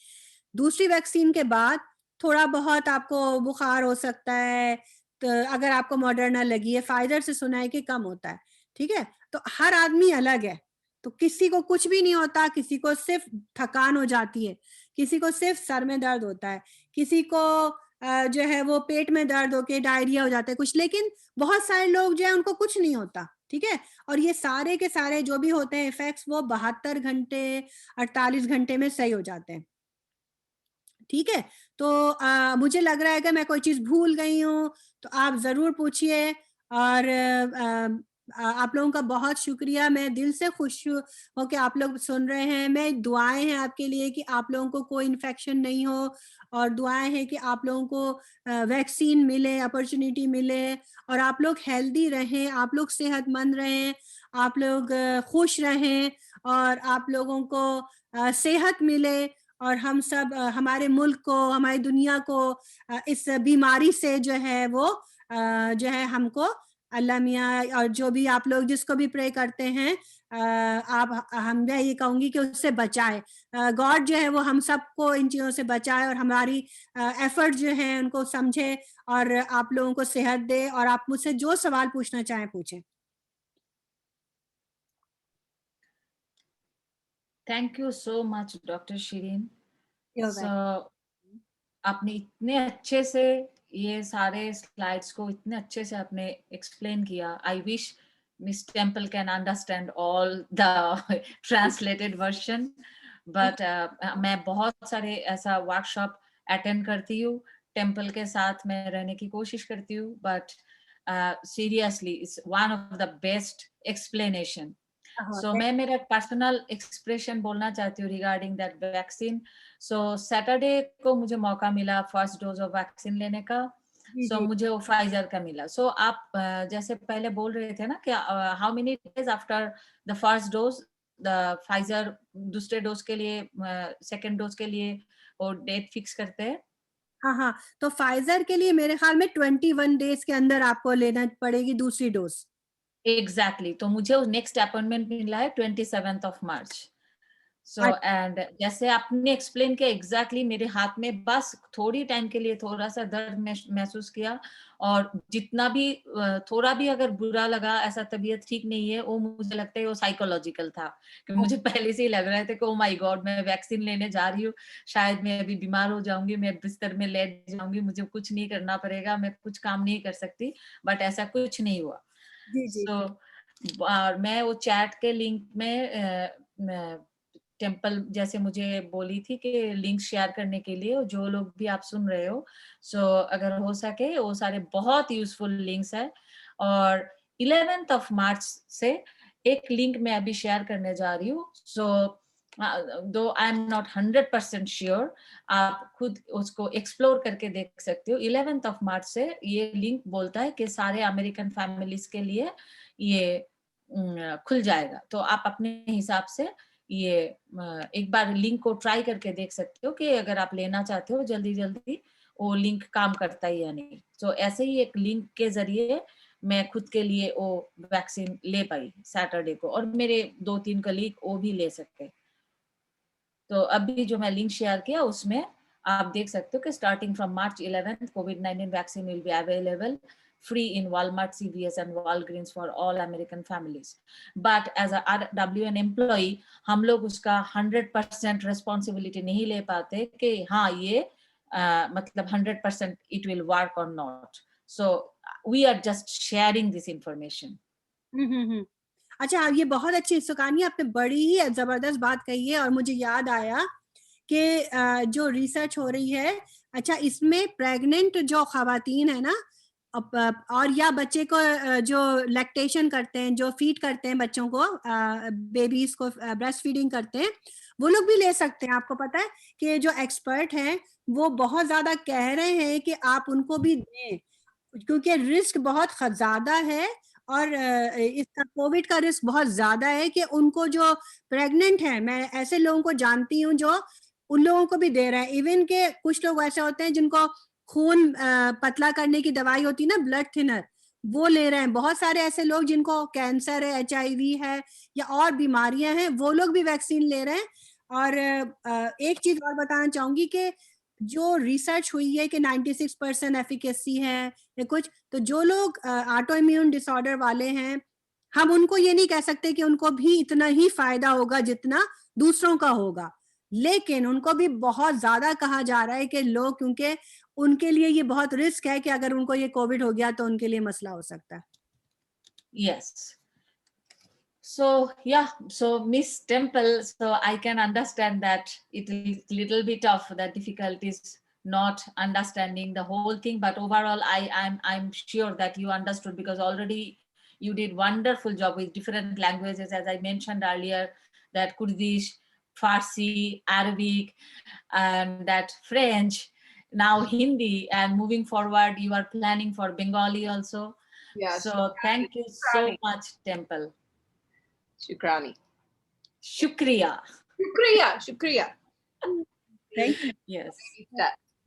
दूसरी वैक्सीन के बाद थोड़ा बहुत आपको बुखार हो सकता है, तो अगर आपको मॉडर्ना लगी है, फाइजर से सुना है कि कम होता है, ठीक है। तो हर आदमी अलग है, तो किसी को कुछ भी नहीं होता, किसी को सिर्फ थकान हो जाती है, किसी को सिर्फ सर में दर्द होता है, किसी को जो है वो पेट में दर्द होके डायरिया हो जाता है कुछ, लेकिन बहुत सारे लोग जो है उनको कुछ नहीं होता, ठीक है। और ये सारे के सारे जो भी होते हैं इफेक्ट्स, वो 72 घंटे 48 घंटे में सही हो जाते हैं, ठीक है। तो मुझे लग रहा है कि मैं कोई चीज भूल गई हूँ तो आप जरूर पूछिए। और आप लोगों का बहुत शुक्रिया, मैं दिल से खुश हूँ कि आप लोग सुन रहे हैं। मैं दुआएं हैं आपके लिए कि आप लोगों को कोई इन्फेक्शन नहीं हो, और दुआएं हैं कि आप लोगों को वैक्सीन मिले, अपॉर्चुनिटी मिले, और आप लोग हेल्दी रहें, आप लोग सेहतमंद रहें, आप लोग खुश रहें, और आप लोगों को सेहत मिले, और हम सब हमारे मुल्क को, हमारी दुनिया को इस बीमारी से जो है वो जो है हमको अल्लाह मियाँ, और जो भी आप लोग जिसको भी प्रे करते हैं, मैं ये कहूंगी कि उससे बचाए, गॉड जो है वो हम सबको इन चीज़ों से बचाए, और हमारी एफर्ट जो है उनको समझे, और आप लोगों को सेहत दे। और आप मुझसे जो सवाल पूछना चाहें पूछें। Thank you so much doctor Shirin. You're so welcome. आपने इतने अच्छे से ये सारे स्लाइड्स को इतने अच्छे से आपने एक्सप्लेन किया। I wish miss temple can understand all the translated version, but मैं बहुत सारे ऐसा वर्कशॉप अटेंड करती हूँ, टेम्पल के साथ मैं रहने की कोशिश करती हूँ, but seriously it's one of the best explanation. So मैं मेरा पर्सनल एक्सप्रेशन बोलना चाहती हूँ regarding that vaccine. So Saturday को मुझे मौका मिला फर्स्ट डोज ऑफ वैक्सीन लेने का। जी सो जी। मुझे वो फाइजर का मिला। सो आप जैसे पहले बोल रहे थे ना कि how many days after the first dose the Pfizer दूसरे डोज के लिए, सेकेंड डोज के लिए वो डेट फिक्स करते हैं? हाँ हाँ, तो फाइजर के लिए मेरे ख्याल में 21 डेज के अंदर आपको लेना पड़ेगी दूसरी डोज। एग्जैक्टली तो मुझे नेक्स्ट अपॉइंटमेंट मिला है 27th of March. So and जैसे आपने एक्सप्लेन किया एग्जैक्टली मेरे हाथ में बस थोड़ी टाइम के लिए थोड़ा सा दर्द महसूस किया, और जितना भी थोड़ा भी अगर बुरा लगा, ऐसा तबीयत ठीक नहीं है, वो मुझे लगता है वो साइकोलॉजिकल था, कि मुझे पहले से ही लग रहा था कि ओ माय गॉड मैं वैक्सीन लेने जा रही हूँ, शायद मैं अभी बीमार हो जाऊंगी, मैं बिस्तर में लेट जाऊंगी, मुझे कुछ नहीं करना पड़ेगा, मैं कुछ काम नहीं कर सकती, बट ऐसा कुछ नहीं हुआ। जी जी सो जी। मैं वो चैट के लिंक में टेम्पल जैसे मुझे बोली थी कि लिंक शेयर करने के लिए, जो लोग भी आप सुन रहे हो, सो अगर हो सके वो सारे बहुत यूजफुल लिंक्स है। और 11th ऑफ मार्च से एक लिंक मैं अभी शेयर करने जा रही हूँ। सो दो आई एम नॉट 100% श्योर, आप खुद उसको एक्सप्लोर करके देख सकते हो। 11th ऑफ मार्च से ये लिंक बोलता है कि सारे अमेरिकन फैमिलीज के लिए ये खुल जाएगा, तो आप अपने हिसाब से ये एक बार लिंक को ट्राई करके देख सकते हो कि अगर आप लेना चाहते हो जल्दी जल्दी वो लिंक काम करता है या नहीं। तो ऐसे ही एक लिंक के जरिए मैं खुद के लिए वो वैक्सीन ले पाई सैटरडे को, और मेरे 2-3 कलीग वो भी ले सके। तो अभी जो मैं लिंक शेयर किया उसमें आप देख सकते हो कि starting from March 11th COVID-19 vaccine will be available free in Walmart, CVS and Walgreens for all American families. But as a RWN employee, हम लोग उसका 100% responsibility नहीं ले पाते कि हाँ ये मतलब 100% it will work or not. So we are just sharing this information. हम्म। अच्छा, ये बहुत अच्छी सुकानी, आपने बड़ी ही जबरदस्त बात कही है, और मुझे याद आया कि जो रिसर्च हो रही है, अच्छा इसमें प्रेग्नेंट जो खवातीन है ना, और या बच्चे को जो लैक्टेशन करते हैं, जो फीड करते हैं बच्चों को, बेबीज को ब्रेस्ट फीडिंग करते हैं, वो लोग भी ले सकते हैं। आपको पता है कि जो एक्सपर्ट हैं वो बहुत ज्यादा कह रहे हैं कि आप उनको भी दें, क्योंकि रिस्क बहुत ज्यादा है, और इसका कोविड का रिस्क बहुत ज्यादा है कि उनको जो प्रेग्नेंट है, मैं ऐसे लोगों को जानती हूँ जो उन लोगों को भी दे रहा है। इवन के कुछ लोग ऐसे होते हैं जिनको खून पतला करने की दवाई होती है ना, ब्लड थिनर, वो ले रहे हैं। बहुत सारे ऐसे लोग जिनको कैंसर है, HIV है या और बीमारियां हैं, वो लोग भी वैक्सीन ले रहे हैं। और एक चीज और बताना चाहूंगी कि जो रिसर्च हुई है कि 96% एफिकेसी है या कुछ, तो जो लोग ऑटो इम्यून डिसऑर्डर वाले हैं, हम उनको ये नहीं कह सकते कि उनको भी इतना ही फायदा होगा जितना दूसरों का होगा, लेकिन उनको भी बहुत ज्यादा कहा जा रहा है कि लोग, क्योंकि उनके लिए ये बहुत रिस्क है कि अगर उनको ये कोविड हो गया तो उनके लिए मसला हो सकता है। Yes. So yeah, so Miss Temple, so I can understand that it is little bit of the difficulties not understanding the whole thing, but overall I'm sure that you understood, because already you did wonderful job with different languages, as I mentioned earlier, that Kurdish, Farsi, Arabic, and that French, now Hindi, and moving forward you are planning for Bengali also. Yes. So thank you so much, Temple. Shukrani. Shukriya. Shukriya. Shukriya. Thank you. Yes.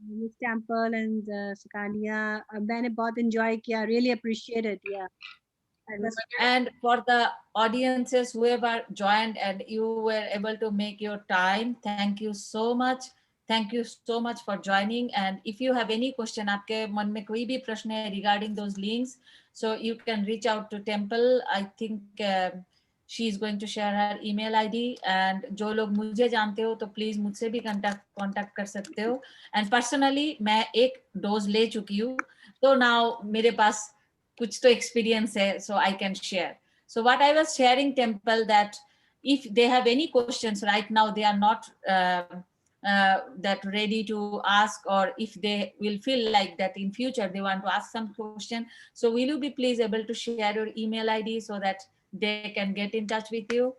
Miss Temple and Sukanya, मैंने बहुत enjoy किया, really appreciate it. Yeah. And for the audiences, whoever joined and you were able to make your time, thank you so much. Thank you so much for joining. And if you have any question, आपके मन में कोई भी प्रश्न है regarding those links, so you can reach out to Temple. I think she is going to share her email ID. And जो लोग मुझे जानते हो तो please मुझसे भी contact कर सकते हो. And personally मैं एक dose ले चुकी हूँ, तो now मेरे पास कुछ तो experience है, so I can share. So what I was sharing, Temple, that if they have any questions right now, they are not that ready to ask, or if they will feel like that in future they want to ask some question, so will you be please able to share your email ID so that they can get in touch with you?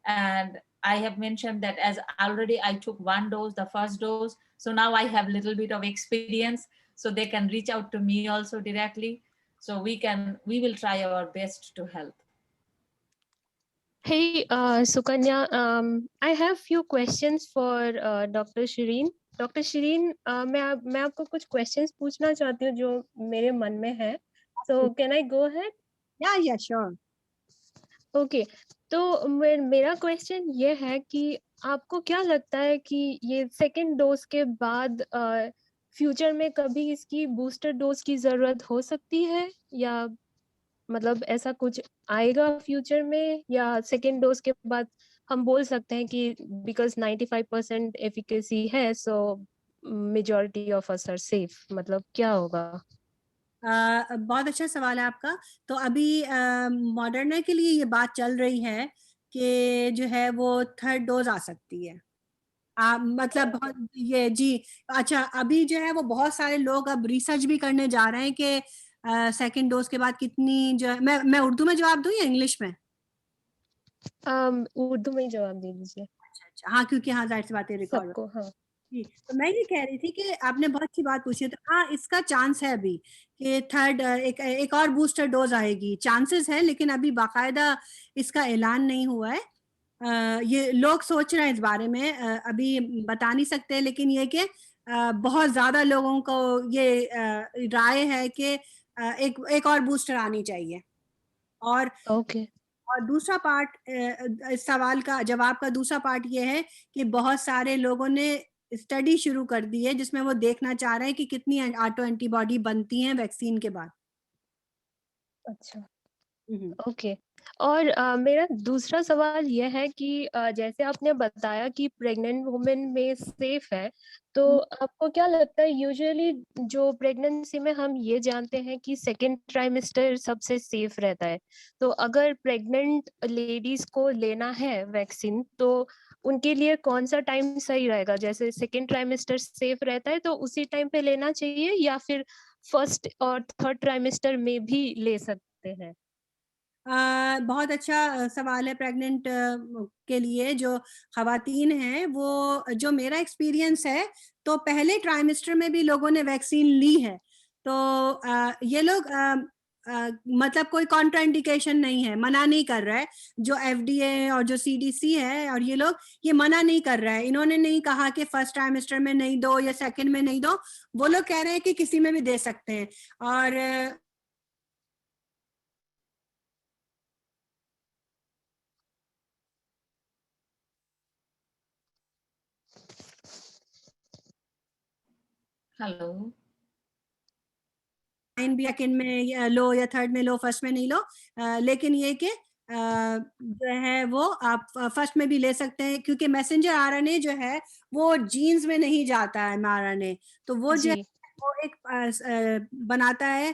And I have mentioned that as already I took one dose, the first dose, so now I have little bit of experience, so they can reach out to me also directly. So we will try our best to help. Hey, Sukanya, I have few questions for Dr. Shireen. Dr. Shireen, मैं आपको कुछ questions पूछना चाहती हूँ जो मेरे मन में है. So can I go ahead? Yeah, sure. Okay. तो मेरा question ये है कि आपको क्या लगता है कि ये second dose के बाद फ्यूचर में कभी इसकी बूस्टर डोज की जरूरत हो सकती है, या मतलब ऐसा कुछ आएगा फ्यूचर में, या सेकेंड डोज के बाद हम बोल सकते हैं कि बिकॉज 95% एफिकेसी है so majority of us are safe, मतलब क्या होगा? बहुत अच्छा सवाल है आपका। तो अभी मॉडर्ना के लिए ये बात चल रही है कि जो है वो थर्ड डोज आ सकती है। मतलब बहुत ये जी अच्छा, अभी जो है वो बहुत सारे लोग अब रिसर्च भी करने जा रहे हैं कि सेकंड डोज के बाद कितनी जो है, मैं उर्दू में जवाब दूं या इंग्लिश में? उर्दू में ही जवाब दे दीजिए। अच्छा, हाँ, क्योंकि हाँ जाहिर सी बात है रिकॉर्ड सबको। हाँ जी। तो मैं ये कह रही थी कि आपने बहुत अच्छी बात पूछी है। तो हाँ, इसका चांस है अभी कि थर्ड एक और बूस्टर डोज आएगी, चांसेस है, लेकिन अभी बाकायदा इसका ऐलान नहीं हुआ है। ये लोग सोच रहे हैं इस बारे में, अभी बता नहीं सकते, लेकिन ये कि बहुत ज्यादा लोगों को ये राय है कि एक और बूस्टर आनी चाहिए। और ओके। और दूसरा पार्ट, इस सवाल का जवाब का दूसरा पार्ट ये है कि बहुत सारे लोगों ने स्टडी शुरू कर दी है जिसमें वो देखना चाह रहे हैं कि कितनी ऑटो एंटीबॉडी बनती हैं वैक्सीन के बाद। अच्छा, ओके। और मेरा दूसरा सवाल यह है कि जैसे आपने बताया कि प्रेग्नेंट वुमेन में सेफ है, तो आपको क्या लगता है यूजुअली जो प्रेगनेंसी में हम ये जानते हैं कि सेकेंड ट्राइमेस्टर सबसे सेफ रहता है, तो अगर प्रेग्नेंट लेडीज को लेना है वैक्सीन तो उनके लिए कौन सा टाइम सही रहेगा? जैसे सेकेंड ट्राइमेस्टर सेफ रहता है तो उसी टाइम पे लेना चाहिए, या फिर फर्स्ट और थर्ड ट्राइमेस्टर में भी ले सकते हैं? बहुत अच्छा सवाल है प्रेग्नेंट के लिए। जो खवातीन हैं, वो जो मेरा एक्सपीरियंस है, तो पहले ट्राइमेस्टर में भी लोगों ने वैक्सीन ली है। तो ये लोग मतलब कोई कॉन्ट्राइंडिकेशन नहीं है, मना नहीं कर रहा है। जो FDA और जो CDC है और ये लोग ये मना नहीं कर रहा है, इन्होंने नहीं कहा कि फर्स्ट ट्राइमेस्टर में नहीं दो या सेकंड में नहीं दो, वो लोग कह रहे हैं कि किसी में भी दे सकते हैं। और हेलो। भी सेकंड में लो या थर्ड में लो, फर्स्ट में नहीं लो, लेकिन ये कि जो है वो आप फर्स्ट में भी ले सकते हैं, क्योंकि मैसेंजर RNA जो है वो जीन्स में नहीं जाता है mRNA, तो वो जो है जी वो एक बनाता है,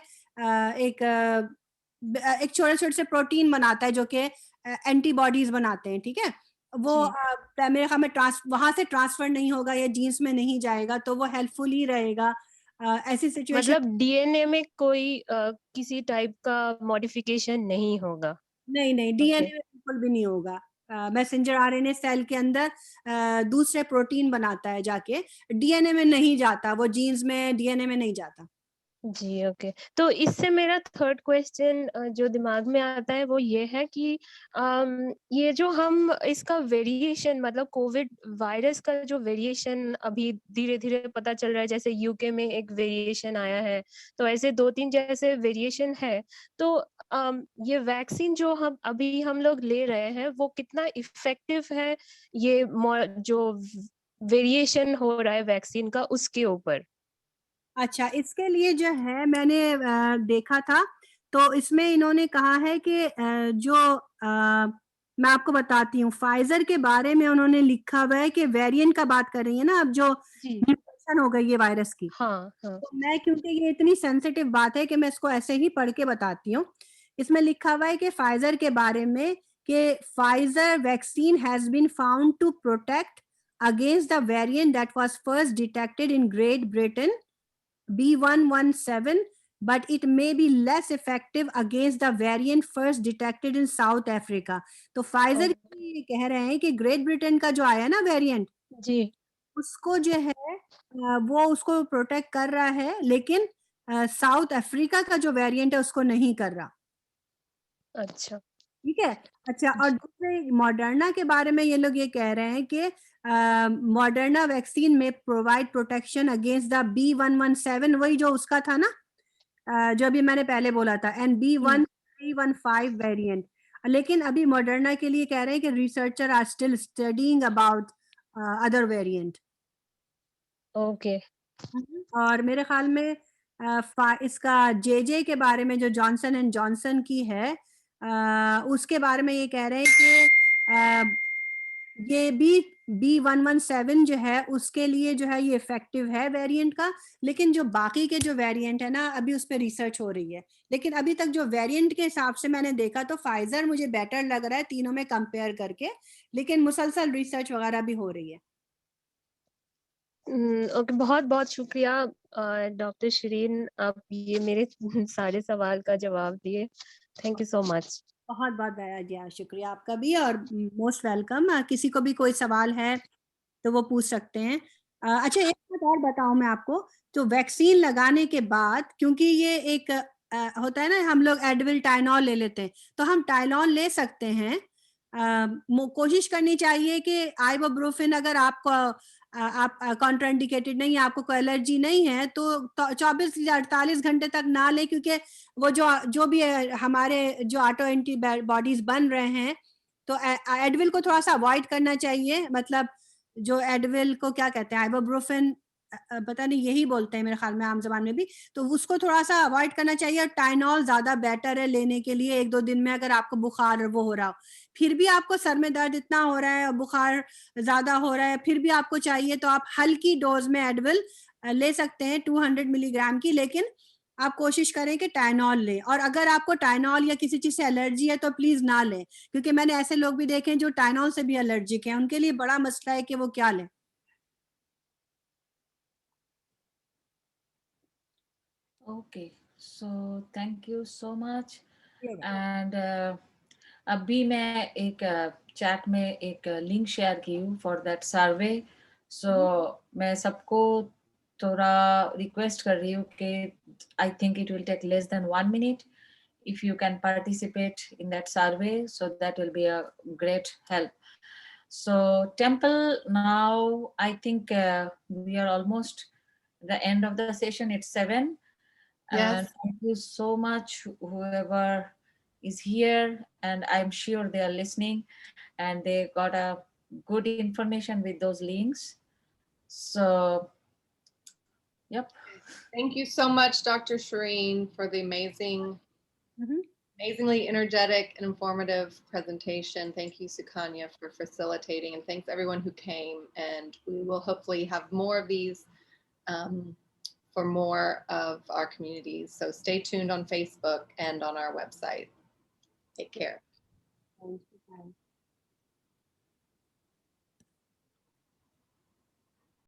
एक छोटे छोटे से प्रोटीन बनाता है जो कि एंटीबॉडीज बनाते हैं, ठीक है। वो मेरे ख्याल में वहां से ट्रांसफर नहीं होगा या जीन्स में नहीं जाएगा, तो वो हेल्पफुल ही रहेगा ऐसी सिचुएशन। मतलब DNA में कोई किसी टाइप का मॉडिफिकेशन नहीं होगा। नहीं नहीं, ओके DNA में बिल्कुल भी नहीं होगा। मैसेंजर RNA सेल के अंदर दूसरे प्रोटीन बनाता है जाके, DNA में नहीं जाता, वो जीन्स में DNA में नहीं जाता। जी ओके। तो इससे मेरा थर्ड क्वेश्चन जो दिमाग में आता है वो ये है कि ये जो हम इसका वेरिएशन मतलब कोविड वायरस का जो वेरिएशन अभी धीरे धीरे पता चल रहा है, जैसे यूके में एक वेरिएशन आया है, तो ऐसे 2-3 जैसे वेरिएशन है। तो ये वैक्सीन जो हम लोग ले रहे हैं वो कितना इफेक्टिव है, ये जो वेरिएशन हो रहा है वैक्सीन का उसके ऊपर? अच्छा, इसके लिए जो है मैंने देखा था, तो इसमें इन्होंने कहा है कि जो मैं आपको बताती हूँ, फाइजर के बारे में उन्होंने लिखा हुआ है कि वेरिएंट का बात कर रही है ना, अब जो जी म्यूटेशन हो गई है वायरस की, हाँ हाँ तो मैं, क्योंकि ये इतनी सेंसिटिव बात है कि मैं इसको ऐसे ही पढ़ के बताती हूँ। इसमें लिखा हुआ है कि फाइजर के बारे में कि Pfizer vaccine has been found to protect against the variant that was first detected in Great Britain, B117, but it may be less effective against the variant first detected in South Africa. तो फाइजर ये कह रहे हैं कि ग्रेट ब्रिटेन का जो आया ना वेरिएंट, जी उसको जो है वो उसको प्रोटेक्ट कर रहा है, लेकिन साउथ अफ्रीका का जो वेरिएंट है उसको नहीं कर रहा। अच्छा ठीक है। अच्छा, और दूसरे मॉडर्ना के बारे में ये लोग ये कह रहे हैं कि मॉडर्ना वैक्सीन में provide protection against the B117, वही जो उसका था ना, जो अभी मैंने पहले बोला था, एंड B1315 वेरिएंट। लेकिन अभी मॉडर्ना के लिए कह रहे हैं कि researcher are still studying about other variant. Okay और मेरे ख्याल में इसका JJ के बारे में जो जॉनसन एंड जॉनसन की है, उसके बारे में ये कह रहे हैं कि ये B117 जो है उसके लिए जो है ये इफेक्टिव है वेरिएंट का, लेकिन जो बाकी के जो वेरिएंट है ना, अभी उस पर रिसर्च हो रही है। लेकिन अभी तक जो वेरिएंट के हिसाब से मैंने देखा तो फाइजर मुझे बेटर लग रहा है तीनों में कंपेयर करके, लेकिन मुसलसल रिसर्च वगैरह भी हो रही है। ओके बहुत बहुत शुक्रिया डॉक्टर शिरीन, आप ये मेरे सारे सवाल का जवाब दिए। Thank you so much. बहुत बहुत जी शुक्रिया आपका भी, और मोस्ट वेलकम। किसी को भी कोई सवाल है तो वो पूछ सकते हैं। अच्छा, एक बात और बताऊं मैं आपको, तो वैक्सीन लगाने के बाद, क्योंकि ये एक होता है ना, हम लोग एडविल टाइनॉल ले लेते हैं, तो हम टाइनॉल ले सकते हैं। कोशिश करनी चाहिए कि आइबुप्रोफेन, अगर आपको आप कॉन्ट्राइंडिकेटेड नहीं है, आपको कोई एलर्जी नहीं है, तो 24 या 48 घंटे तक ना ले, क्योंकि वो जो भी हमारे जो ऑटो एंटीबॉडीज बन रहे हैं, तो एडविल को थोड़ा सा अवॉइड करना चाहिए। मतलब जो एडविल को क्या कहते हैं, आइबुप्रोफेन, पता नहीं यही बोलते हैं मेरे ख्याल में आम जबान में भी, तो उसको थोड़ा सा अवॉइड करना चाहिए। और टाइनॉल ज्यादा बेटर है लेने के लिए 1-2 दिन में, अगर आपको बुखार वो हो रहा हो, फिर भी आपको सर में दर्द इतना हो रहा है और बुखार ज्यादा हो रहा है, फिर भी आपको चाहिए, तो आप हल्की डोज में एडविल ले सकते हैं 200 मिलीग्राम की, लेकिन आप कोशिश करें कि टाइनॉल लें। और अगर आपको टाइनॉल या किसी चीज से एलर्जी है तो प्लीज ना लें, क्योंकि मैंने ऐसे लोग भी देखे हैं जो टाइनॉल से भी एलर्जिक हैं, उनके लिए बड़ा मसला है कि वो क्या लें। Okay, so thank you so much. ये बताओ। एंड अभी मैं एक चैट में एक लिंक शेयर की हूँ फॉर दैट सर्वे। सो मैं सबको थोड़ा रिक्वेस्ट कर रही हूँ कि I think it will take less than 1 minute. if you can participate in that survey, so that will be a great help. So temple, now I think we are almost the end of the session. It's 7. And Yes. thank you so much, whoever is here, and I'm sure they are listening and they got a good information with those links. So, yep. Thank you so much, Dr. Shireen, for the amazingly energetic and informative presentation. Thank you, Sukanya, for facilitating, and thanks everyone who came. And we will hopefully have more of these for more of our communities. So stay tuned on Facebook and on our website. Take care. Thank you.